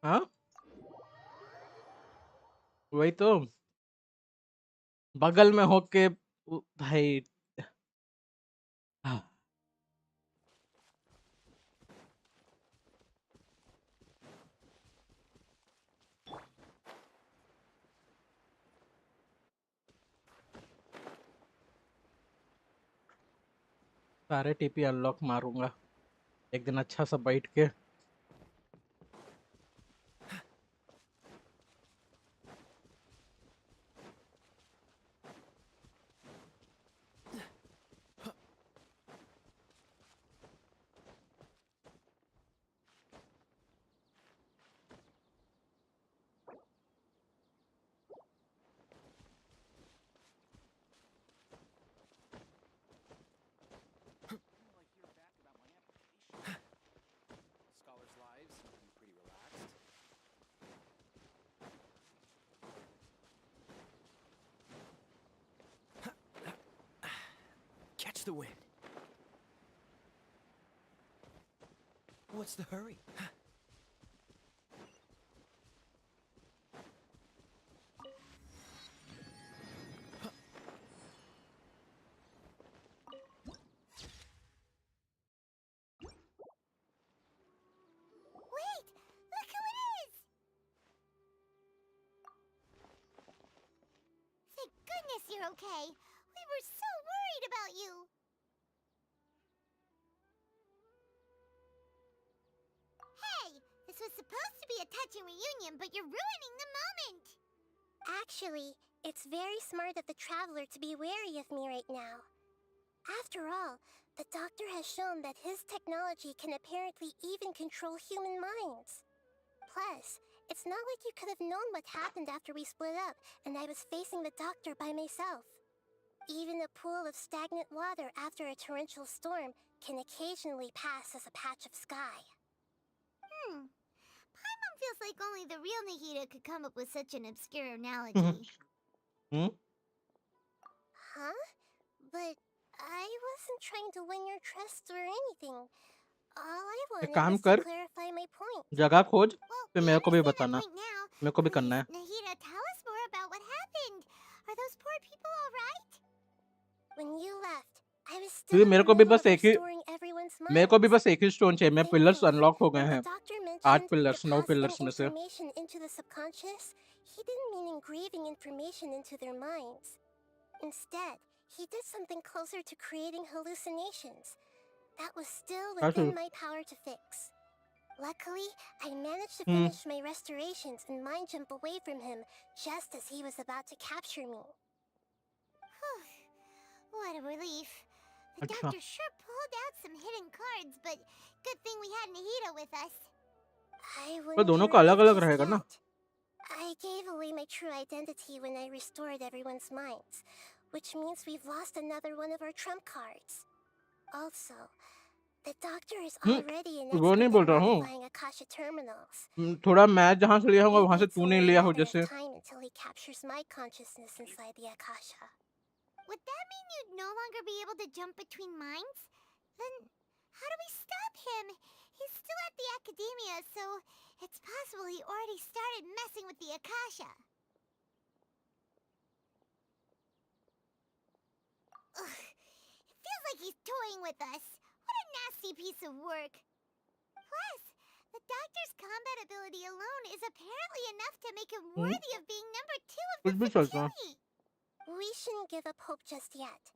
[SPEAKER 1] हाँ? वही तो. बगल में होके भाई. सारे टीपी अनलॉक मारूंगा एक दिन अच्छा सा बैठ के.
[SPEAKER 5] Catch the wind. What's the hurry?
[SPEAKER 2] Wait! Look who it is! Thank goodness you're okay. We were so worried about you. Hey! This was supposed to be a touching reunion, but you're ruining the moment!
[SPEAKER 14] Actually, it's very smart of the traveler to be wary of me right now. After all, the doctor has shown that his technology can apparently even control human minds. Plus, it's not like you could have known what happened after we split up and I was facing the doctor by myself. Even a pool of stagnant water after a torrential storm can occasionally pass as a patch of sky.
[SPEAKER 2] Paimon feels like only the real Nahida could come up with such an obscure analogy.
[SPEAKER 14] Huh? But I wasn't trying to win your trust or anything. All I wanted
[SPEAKER 1] काम
[SPEAKER 14] was
[SPEAKER 1] कर.
[SPEAKER 14] to clarify my point.
[SPEAKER 1] जगह खोज. फिर मेरे को भी
[SPEAKER 2] Understand
[SPEAKER 1] बताना.
[SPEAKER 2] our point now.
[SPEAKER 1] मेरे को भी करना है.
[SPEAKER 2] Nahida, tell us more about what happened. Are those poor people all right?
[SPEAKER 14] When you left, I was still
[SPEAKER 1] क्योंकि
[SPEAKER 14] in
[SPEAKER 1] मेरे
[SPEAKER 14] the
[SPEAKER 1] को भी
[SPEAKER 14] middle
[SPEAKER 1] बस
[SPEAKER 14] of
[SPEAKER 1] एक ही
[SPEAKER 14] restoring everyone's
[SPEAKER 1] मेरे को भी
[SPEAKER 14] minds.
[SPEAKER 1] बस एक ही स्टोन चाहिए. मेरे पिलर्स अनलॉक हो गए
[SPEAKER 14] When
[SPEAKER 1] हैं.
[SPEAKER 14] the doctor
[SPEAKER 1] 8
[SPEAKER 14] mentioned
[SPEAKER 1] pillars 9
[SPEAKER 14] depositing
[SPEAKER 1] pillars में से.
[SPEAKER 14] information into the subconscious, he didn't mean engraving information into their minds. Instead, he did something closer to creating hallucinations. That was still within my power to fix. Luckily, I managed to finish my restorations and mind jump away from him just as he was about to capture me.
[SPEAKER 2] What a relief. The doctor sure pulled out some hidden cards, but good thing we had Nahida with us.
[SPEAKER 14] I
[SPEAKER 1] तो
[SPEAKER 14] wouldn't
[SPEAKER 1] दोनों
[SPEAKER 14] be
[SPEAKER 1] का अलग
[SPEAKER 14] relieved
[SPEAKER 1] अलग
[SPEAKER 14] just
[SPEAKER 1] रहेगा ना.
[SPEAKER 14] yet. I gave away my true identity when I restored everyone's minds, which means we've lost another one of our trump cards. Also, the doctor is already an
[SPEAKER 1] वो नहीं
[SPEAKER 14] expert
[SPEAKER 1] बोल
[SPEAKER 14] at
[SPEAKER 1] रहा हूँ.
[SPEAKER 14] modifying Akasha terminals.
[SPEAKER 1] थोड़ा मैं जहाँ से लिया होगा वहाँ से
[SPEAKER 14] Maybe it's
[SPEAKER 1] तूने
[SPEAKER 14] only a
[SPEAKER 1] लिया हो
[SPEAKER 14] matter of
[SPEAKER 1] जैसे.
[SPEAKER 14] time until he captures my consciousness inside the Akasha.
[SPEAKER 2] Would that mean you'd no longer be able to jump between minds? Then how do we stop him? He's still at the academia, so it's possible he already started messing with the Akasha. he's toying with us. What a nasty piece of work. Plus, the doctor's combat ability alone is apparently enough to make him worthy of being number 2 of
[SPEAKER 1] कुछ
[SPEAKER 2] the
[SPEAKER 1] भी चलता है।
[SPEAKER 2] facility.
[SPEAKER 14] We shouldn't give up hope just yet.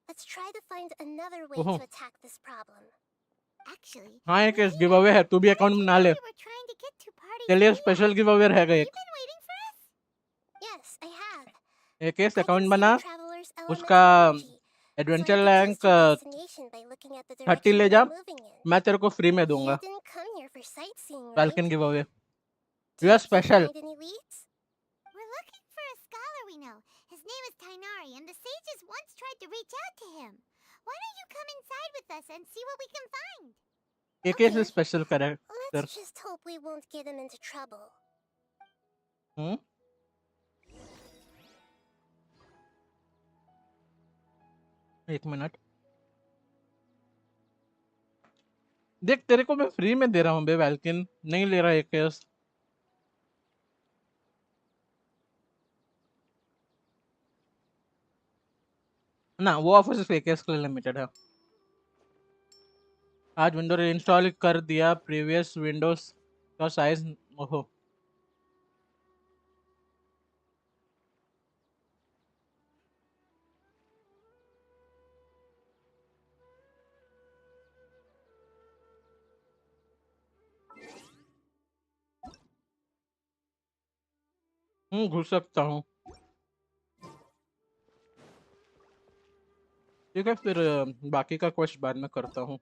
[SPEAKER 14] Let's try to find another way
[SPEAKER 1] ओहो
[SPEAKER 14] to attack this problem.
[SPEAKER 2] Actually,
[SPEAKER 1] हाँ एक give away है, तू भी अकाउंट बना ले।
[SPEAKER 2] we were trying to get to parties.
[SPEAKER 1] तेरे लिए स्पेशल गिव अवे रहेगा एक।
[SPEAKER 2] Been waiting for us?
[SPEAKER 14] Yes, I have.
[SPEAKER 1] एक इस
[SPEAKER 14] I can
[SPEAKER 1] अकाउंट
[SPEAKER 14] see
[SPEAKER 1] बना,
[SPEAKER 14] the traveler's
[SPEAKER 1] उसका
[SPEAKER 14] elemental energy, so I
[SPEAKER 1] adventure
[SPEAKER 14] can
[SPEAKER 1] rank
[SPEAKER 14] test your destination by looking at the
[SPEAKER 1] 30
[SPEAKER 14] direction
[SPEAKER 1] ले
[SPEAKER 14] we
[SPEAKER 1] जा,
[SPEAKER 14] are moving in.
[SPEAKER 1] मैं तेरे को free में
[SPEAKER 14] You
[SPEAKER 1] दूंगा।
[SPEAKER 14] didn't come here for sightseeing, right?
[SPEAKER 1] वेल्किन give away.
[SPEAKER 14] Did
[SPEAKER 1] you are
[SPEAKER 14] you
[SPEAKER 1] special.
[SPEAKER 14] find any leads?
[SPEAKER 2] We're looking for a scholar we know. His name is Tainari, and the sages once tried to reach out to him. Why don't you come inside with us and see what we can find?
[SPEAKER 1] एक इस special character.
[SPEAKER 14] Let's just hope we won't get him into trouble.
[SPEAKER 1] एक minute, देख तेरे को मैं free में दे रहा हूँ बे वेल्किन, नहीं ले रहा एक केस। ना वो ऑफर सिर्फ एक केस के लिए लिमिटेड है। आज विंडो इंस्टॉल कर दिया, प्रीवियस विंडोज का साइज ओहो घुस सकता हूँ। ठीक है फिर बाकी का क्वेश्चन बाद में करता हूँ।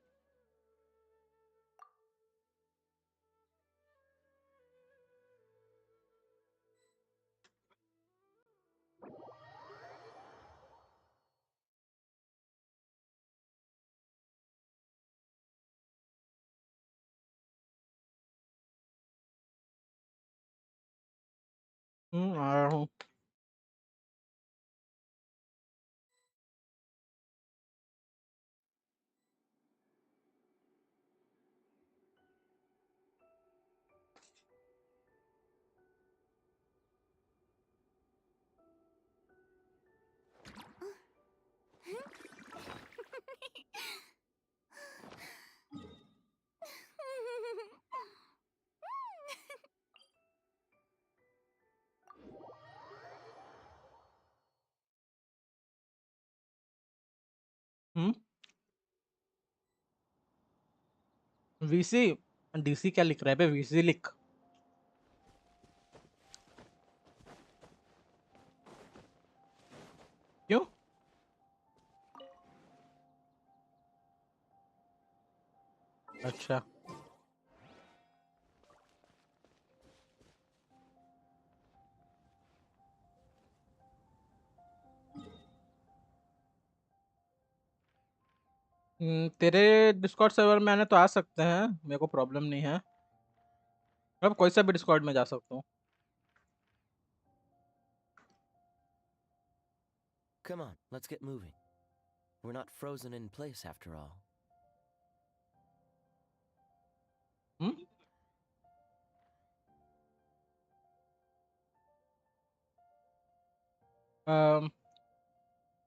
[SPEAKER 1] आ रहा हूँ। वीसी डीसी क्या लिख रहा है बे? वीसी लिख। क्यों? अच्छा तेरे डिस्कॉर्ड सर्वर में आने तो आ सकते हैं, मेरे को प्रॉब्लम नहीं है। अब कोई सा भी डिस्कॉर्ड में जा सकता हूँ।
[SPEAKER 11] Come on, let's get moving. We're not frozen in place after all.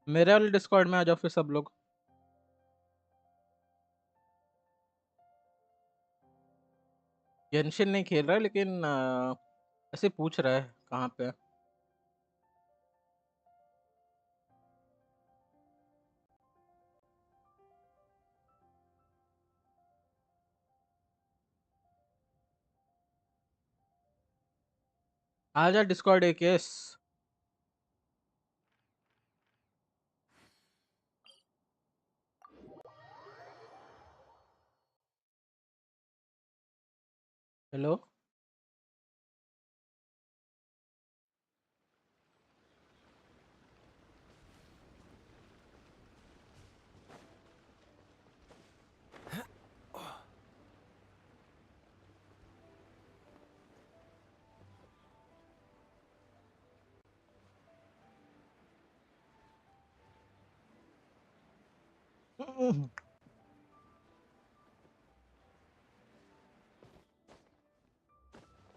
[SPEAKER 1] मेरे वाले डिस्कॉर्ड में आ जाओ फिर सब लोग। गेंशिन नहीं खेल रहा है लेकिन ऐसे पूछ रहा है कहाँ पे। आजा डिस्कॉर्ड एक यस। हेलो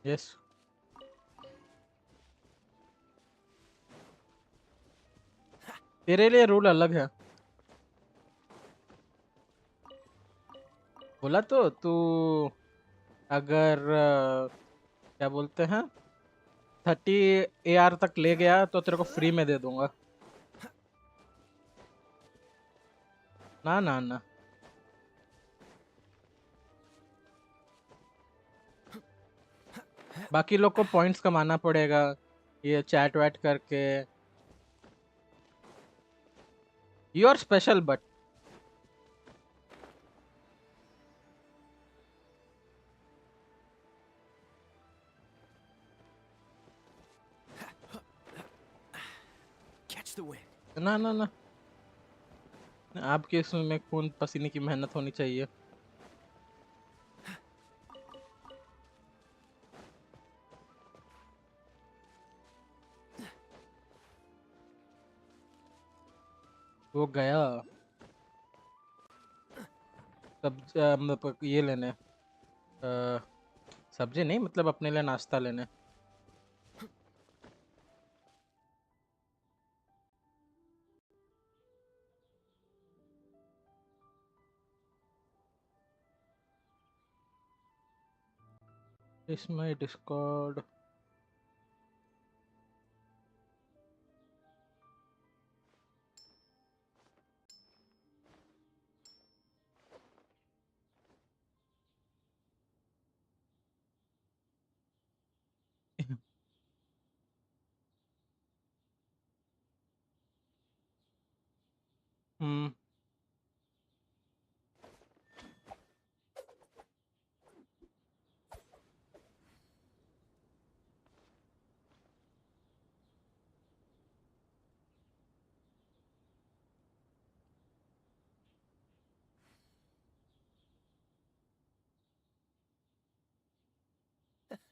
[SPEAKER 1] यस तेरे लिए रूल अलग है। बोला तो तू अगर क्या बोलते हैं 30 AR तक ले गया तो तेरे को फ्री में दे दूंगा। ना ना ना बाकी लोग को पॉइंट्स कमाना पड़ेगा ये चैट वैट करके। You are special but
[SPEAKER 5] Catch the wind.
[SPEAKER 1] ना ना ना आपके इसमें खून पसीने की मेहनत होनी चाहिए। वो गया मतलब ये लेने सब्जी नहीं मतलब अपने लिए नाश्ता लेने। इसमें डिस्कॉर्ड हम्म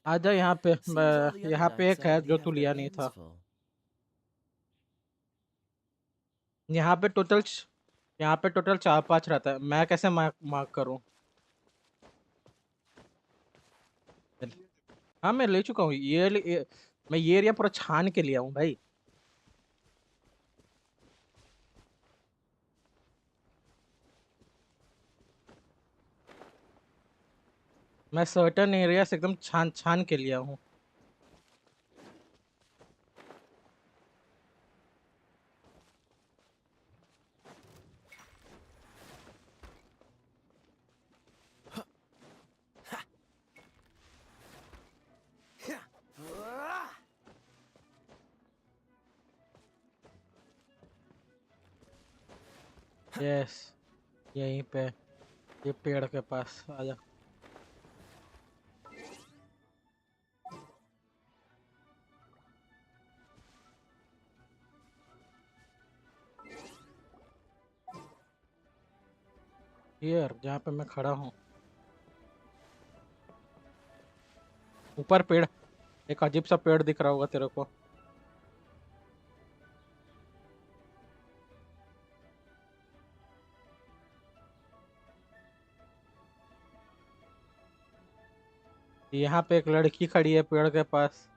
[SPEAKER 1] आजा यहाँ पे
[SPEAKER 11] Seems all the other
[SPEAKER 1] यहाँ पे
[SPEAKER 11] knights
[SPEAKER 1] एक है
[SPEAKER 11] already
[SPEAKER 1] जो तू
[SPEAKER 11] have their
[SPEAKER 1] लिया नहीं
[SPEAKER 11] hands
[SPEAKER 1] था।
[SPEAKER 11] full.
[SPEAKER 1] यहाँ पे टोटल यहाँ पे टोटल 4-5 रहता है। मैं कैसे मार्क करूँ? हाँ मैं ले चुका हूँ मैं ये एरिया पूरा छान के लिया हूँ भाई। मैं सर्टन एरिया से एकदम छान छान के लिया हूँ। यस यहीं पे ये पेड़ के पास आजा। हियर जहाँ पे मैं खड़ा हूँ ऊपर पेड़ एक अजीब सा पेड़ दिख रहा होगा तेरे को। यहाँ पे एक लड़की खड़ी है पेड़ के पास।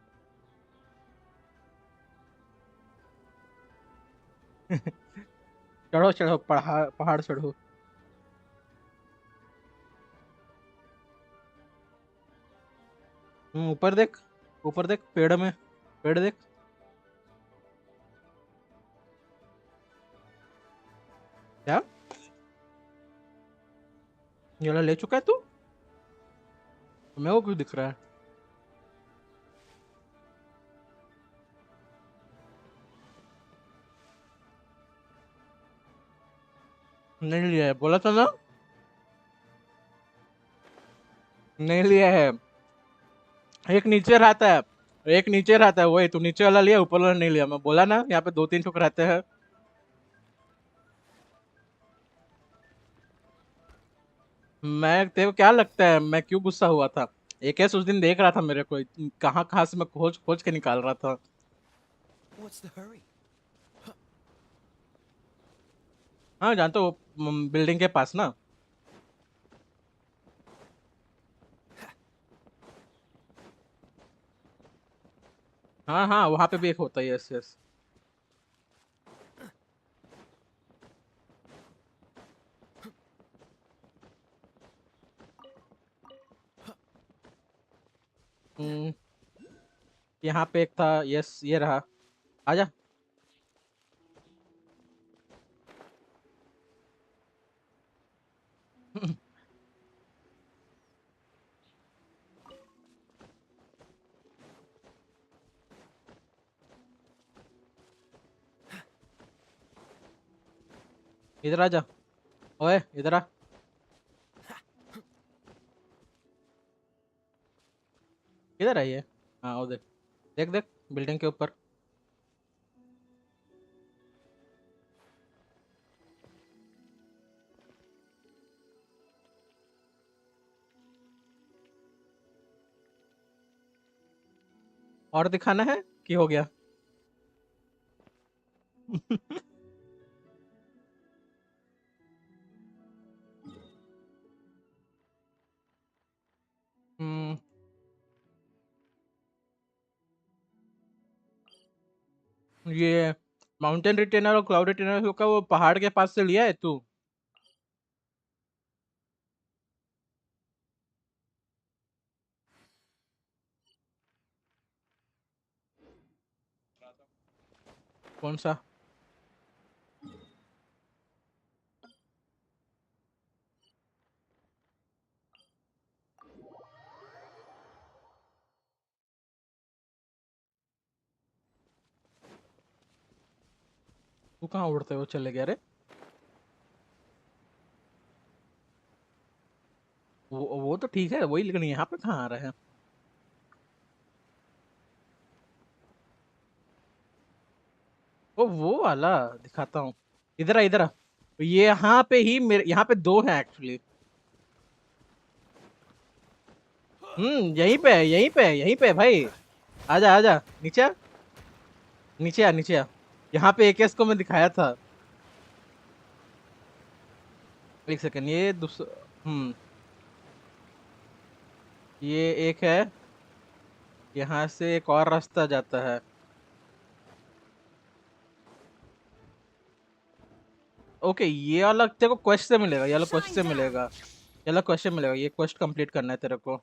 [SPEAKER 1] चढ़ो चढ़ो पहाड़ पहाड़ चढ़ो। ऊपर देख पेड़ में पेड़ देख। क्या ये वाला ले चुका है तू? मेरे को क्यों दिख रहा है? नहीं लिया है बोला था ना। नहीं लिया है। एक नीचे रहता है एक नीचे रहता है वही तू नीचे वाला लिया ऊपर वाला नहीं लिया। मैं बोला ना यहाँ पे 2-3 ठोक रहते हैं। मैं तेरे को क्या लगता है मैं क्यों गुस्सा हुआ था? एक ऐसे उस दिन देख रहा था मेरे को कहाँ कहाँ से मैं खोज खोज के निकाल रहा था।
[SPEAKER 5] What's the hurry?
[SPEAKER 1] हाँ जानते हो बिल्डिंग के पास ना। हाँ हाँ वहां पे भी एक होता है। यस यस यहाँ पे एक था, यस ये रहा, आजा। इधर आजा, ओए इधर आ। किधर है ये? हाँ उधर, देख देख बिल्डिंग के ऊपर। और दिखाना है कि हो गया? हम्म, ये माउंटेन रिटेनर और क्लाउड रिटेनर का वो पहाड़ के पास से लिया है तू? कौन सा? तू कहाँ उड़ते हुए चले गया रे? वो तो ठीक है वही, लेकिन यहाँ पे कहाँ आ रहे हैं? वो वाला दिखाता हूँ, इधर आ इधर आ। ये यहाँ पे ही मेरे, यहाँ पे दो हैं एक्चुअली। यहीं पे है, यहीं पे है, यहीं पे है भाई। आजा आजा, नीचे आ, नीचे आ, नीचे आ। यहाँ पे एक को मैं दिखाया था। एक सेकंड, ये दूसरा। ये एक है, यहाँ से एक और रास्ता जाता है। ओके, ये वाला तेरे को क्वेस्ट से मिलेगा, ये वाला क्वेस्ट से मिलेगा, ये वाला क्वेश्चन मिलेगा। ये क्वेस्ट कंप्लीट करना है तेरे को।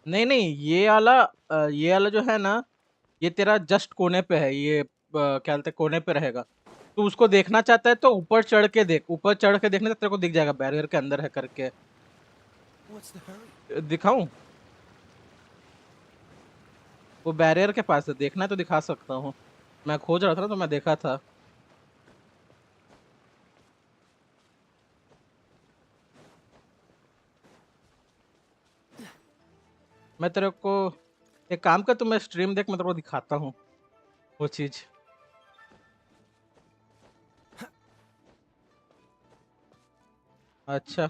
[SPEAKER 1] नहीं नहीं, ये वाला जो है ना, ये तेरा जस्ट कोने पे है। ये क्या बोलते हैं, कोने पे रहेगा। तू उसको देखना चाहता है तो ऊपर चढ़ के देख, ऊपर चढ़ के देखने से तेरे को दिख जाएगा बैरियर के अंदर है करके। दिखाऊं? वो बैरियर के पास है, देखना है तो दिखा सकता हूँ। मैं खोज रहा था ना तो मैं देखा था। मैं तेरे को एक काम कर, तू मैं स्ट्रीम देख, मैं तेरे को दिखाता हूँ वो चीज। अच्छा,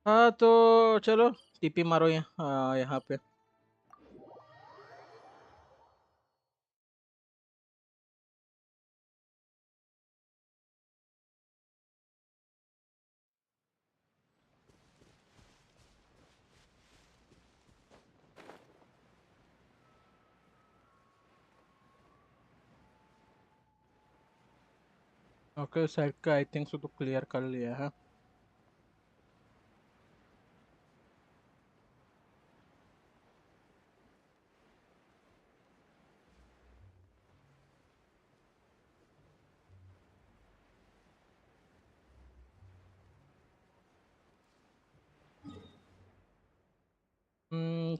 [SPEAKER 1] हाँ तो चलो टीपी मारो यहाँ, यहाँ पे। ओके, साइड का आई थिंक सो तो क्लियर कर लिया है।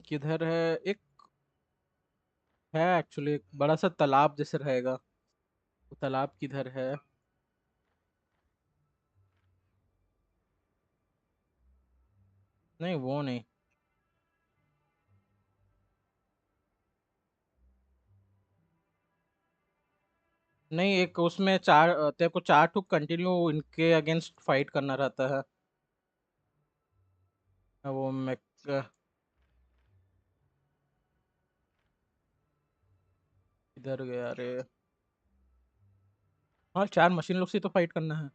[SPEAKER 1] किधर है? एक है एक्चुअली, एक बड़ा सा तालाब जैसे रहेगा। वो तालाब किधर है? नहीं वो नहीं। नहीं, एक उसमें चार तेरे को चार ठुक कंटिन्यू इनके अगेंस्ट फाइट करना रहता है। वो मैं इधर गया रे। हाँ, चार मशीन लोग से तो फाइट करना है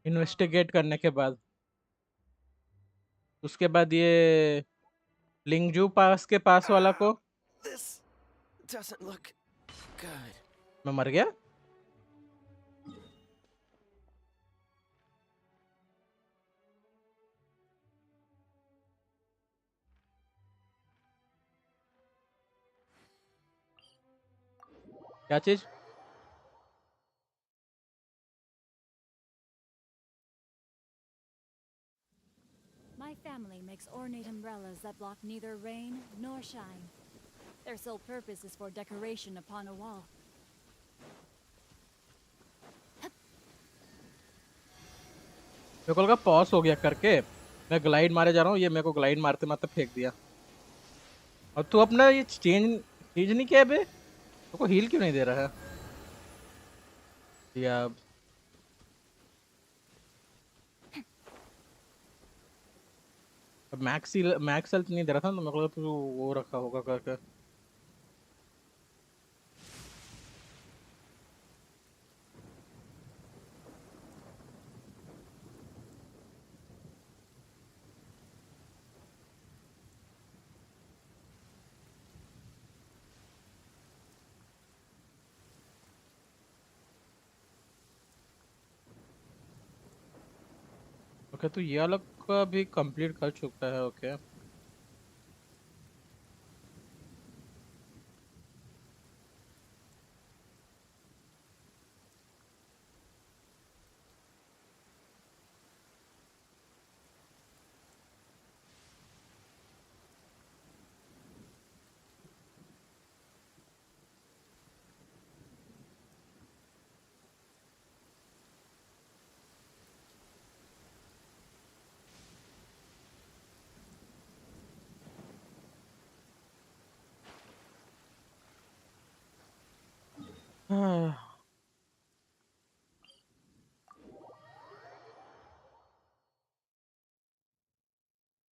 [SPEAKER 1] इन्वेस्टिगेट करने के बाद। उसके बाद ये लिंगजू पास के पास वाला को।
[SPEAKER 11] This doesn't look good.
[SPEAKER 1] मैं मर गया। क्या चीज?
[SPEAKER 17] My family makes ornate umbrellas that block neither rain nor shine. Their sole purpose is for decoration upon a wall.
[SPEAKER 1] मेरे को लगा पॉज हो गया करके, मैं ग्लाइड मारे जा रहा हूँ, ये मेरे को ग्लाइड मारते मारते फेंक दिया। और तू अपना ये चीज नहीं किया बे, मेरे को हील क्यों नहीं दे रहा है? या मैक्स हेल्थ नहीं दे रहा था, तो मेरे को लगा तू वो रखा होगा करके। ओके, तो ये अलग का भी कंप्लीट कर चुका है। ओके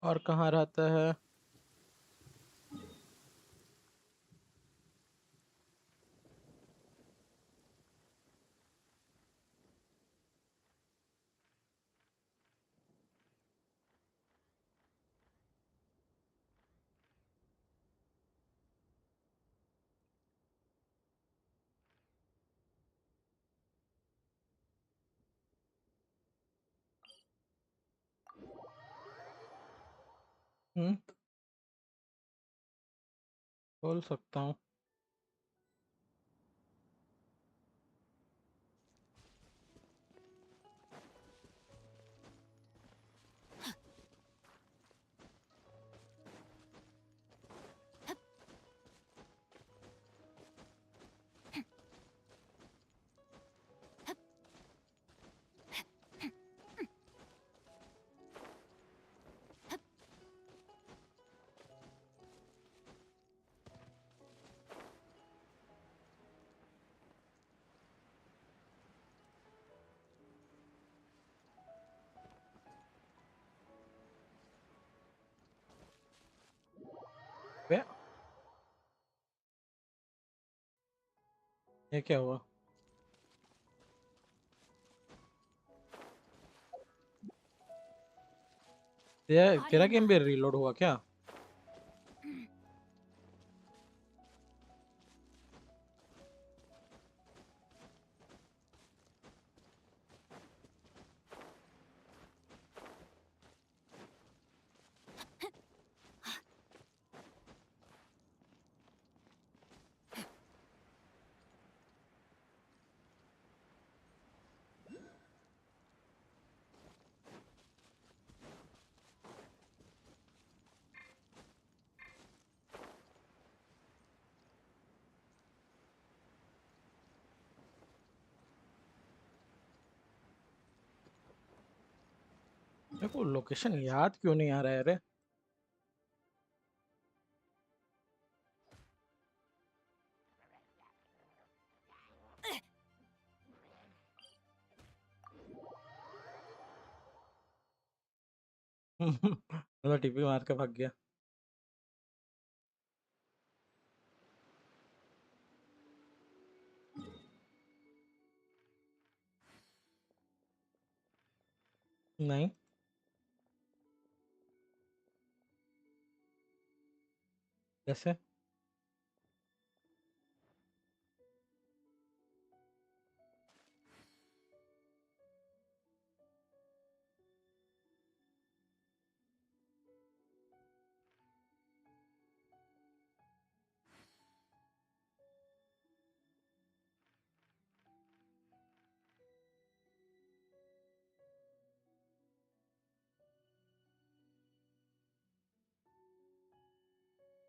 [SPEAKER 1] और कहाँ रहता है? बोल सकता हूँ। बे, ये क्या हुआ? तेरा गेम भी रीलोड हुआ क्या? मेरे को लोकेशन याद क्यों नहीं आ रहा है रे? मतलब टीपी मार के भाग गया। नहीं, कैसे?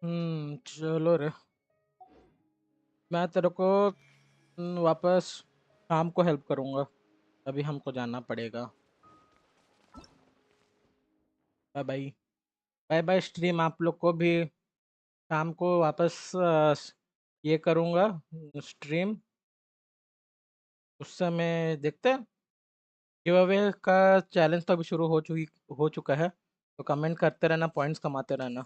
[SPEAKER 1] चलो रे, मैं तेरे को वापस शाम को हेल्प करूँगा, अभी हमको जाना पड़ेगा। Bye bye. Bye bye stream, आप लोग को भी शाम को वापस ये करूँगा स्ट्रीम, उस समय देखते हैं। गिव अवे का चैलेंज तो अभी शुरू हो चुका है, तो कमेंट करते रहना, पॉइंट्स कमाते रहना।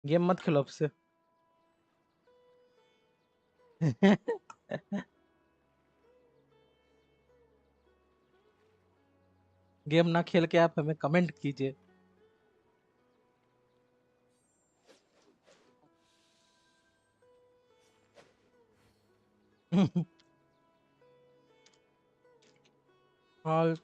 [SPEAKER 1] गेम मत खेलो अब से। गेम ना खेल के आप हमें कमेंट कीजिए। ऑल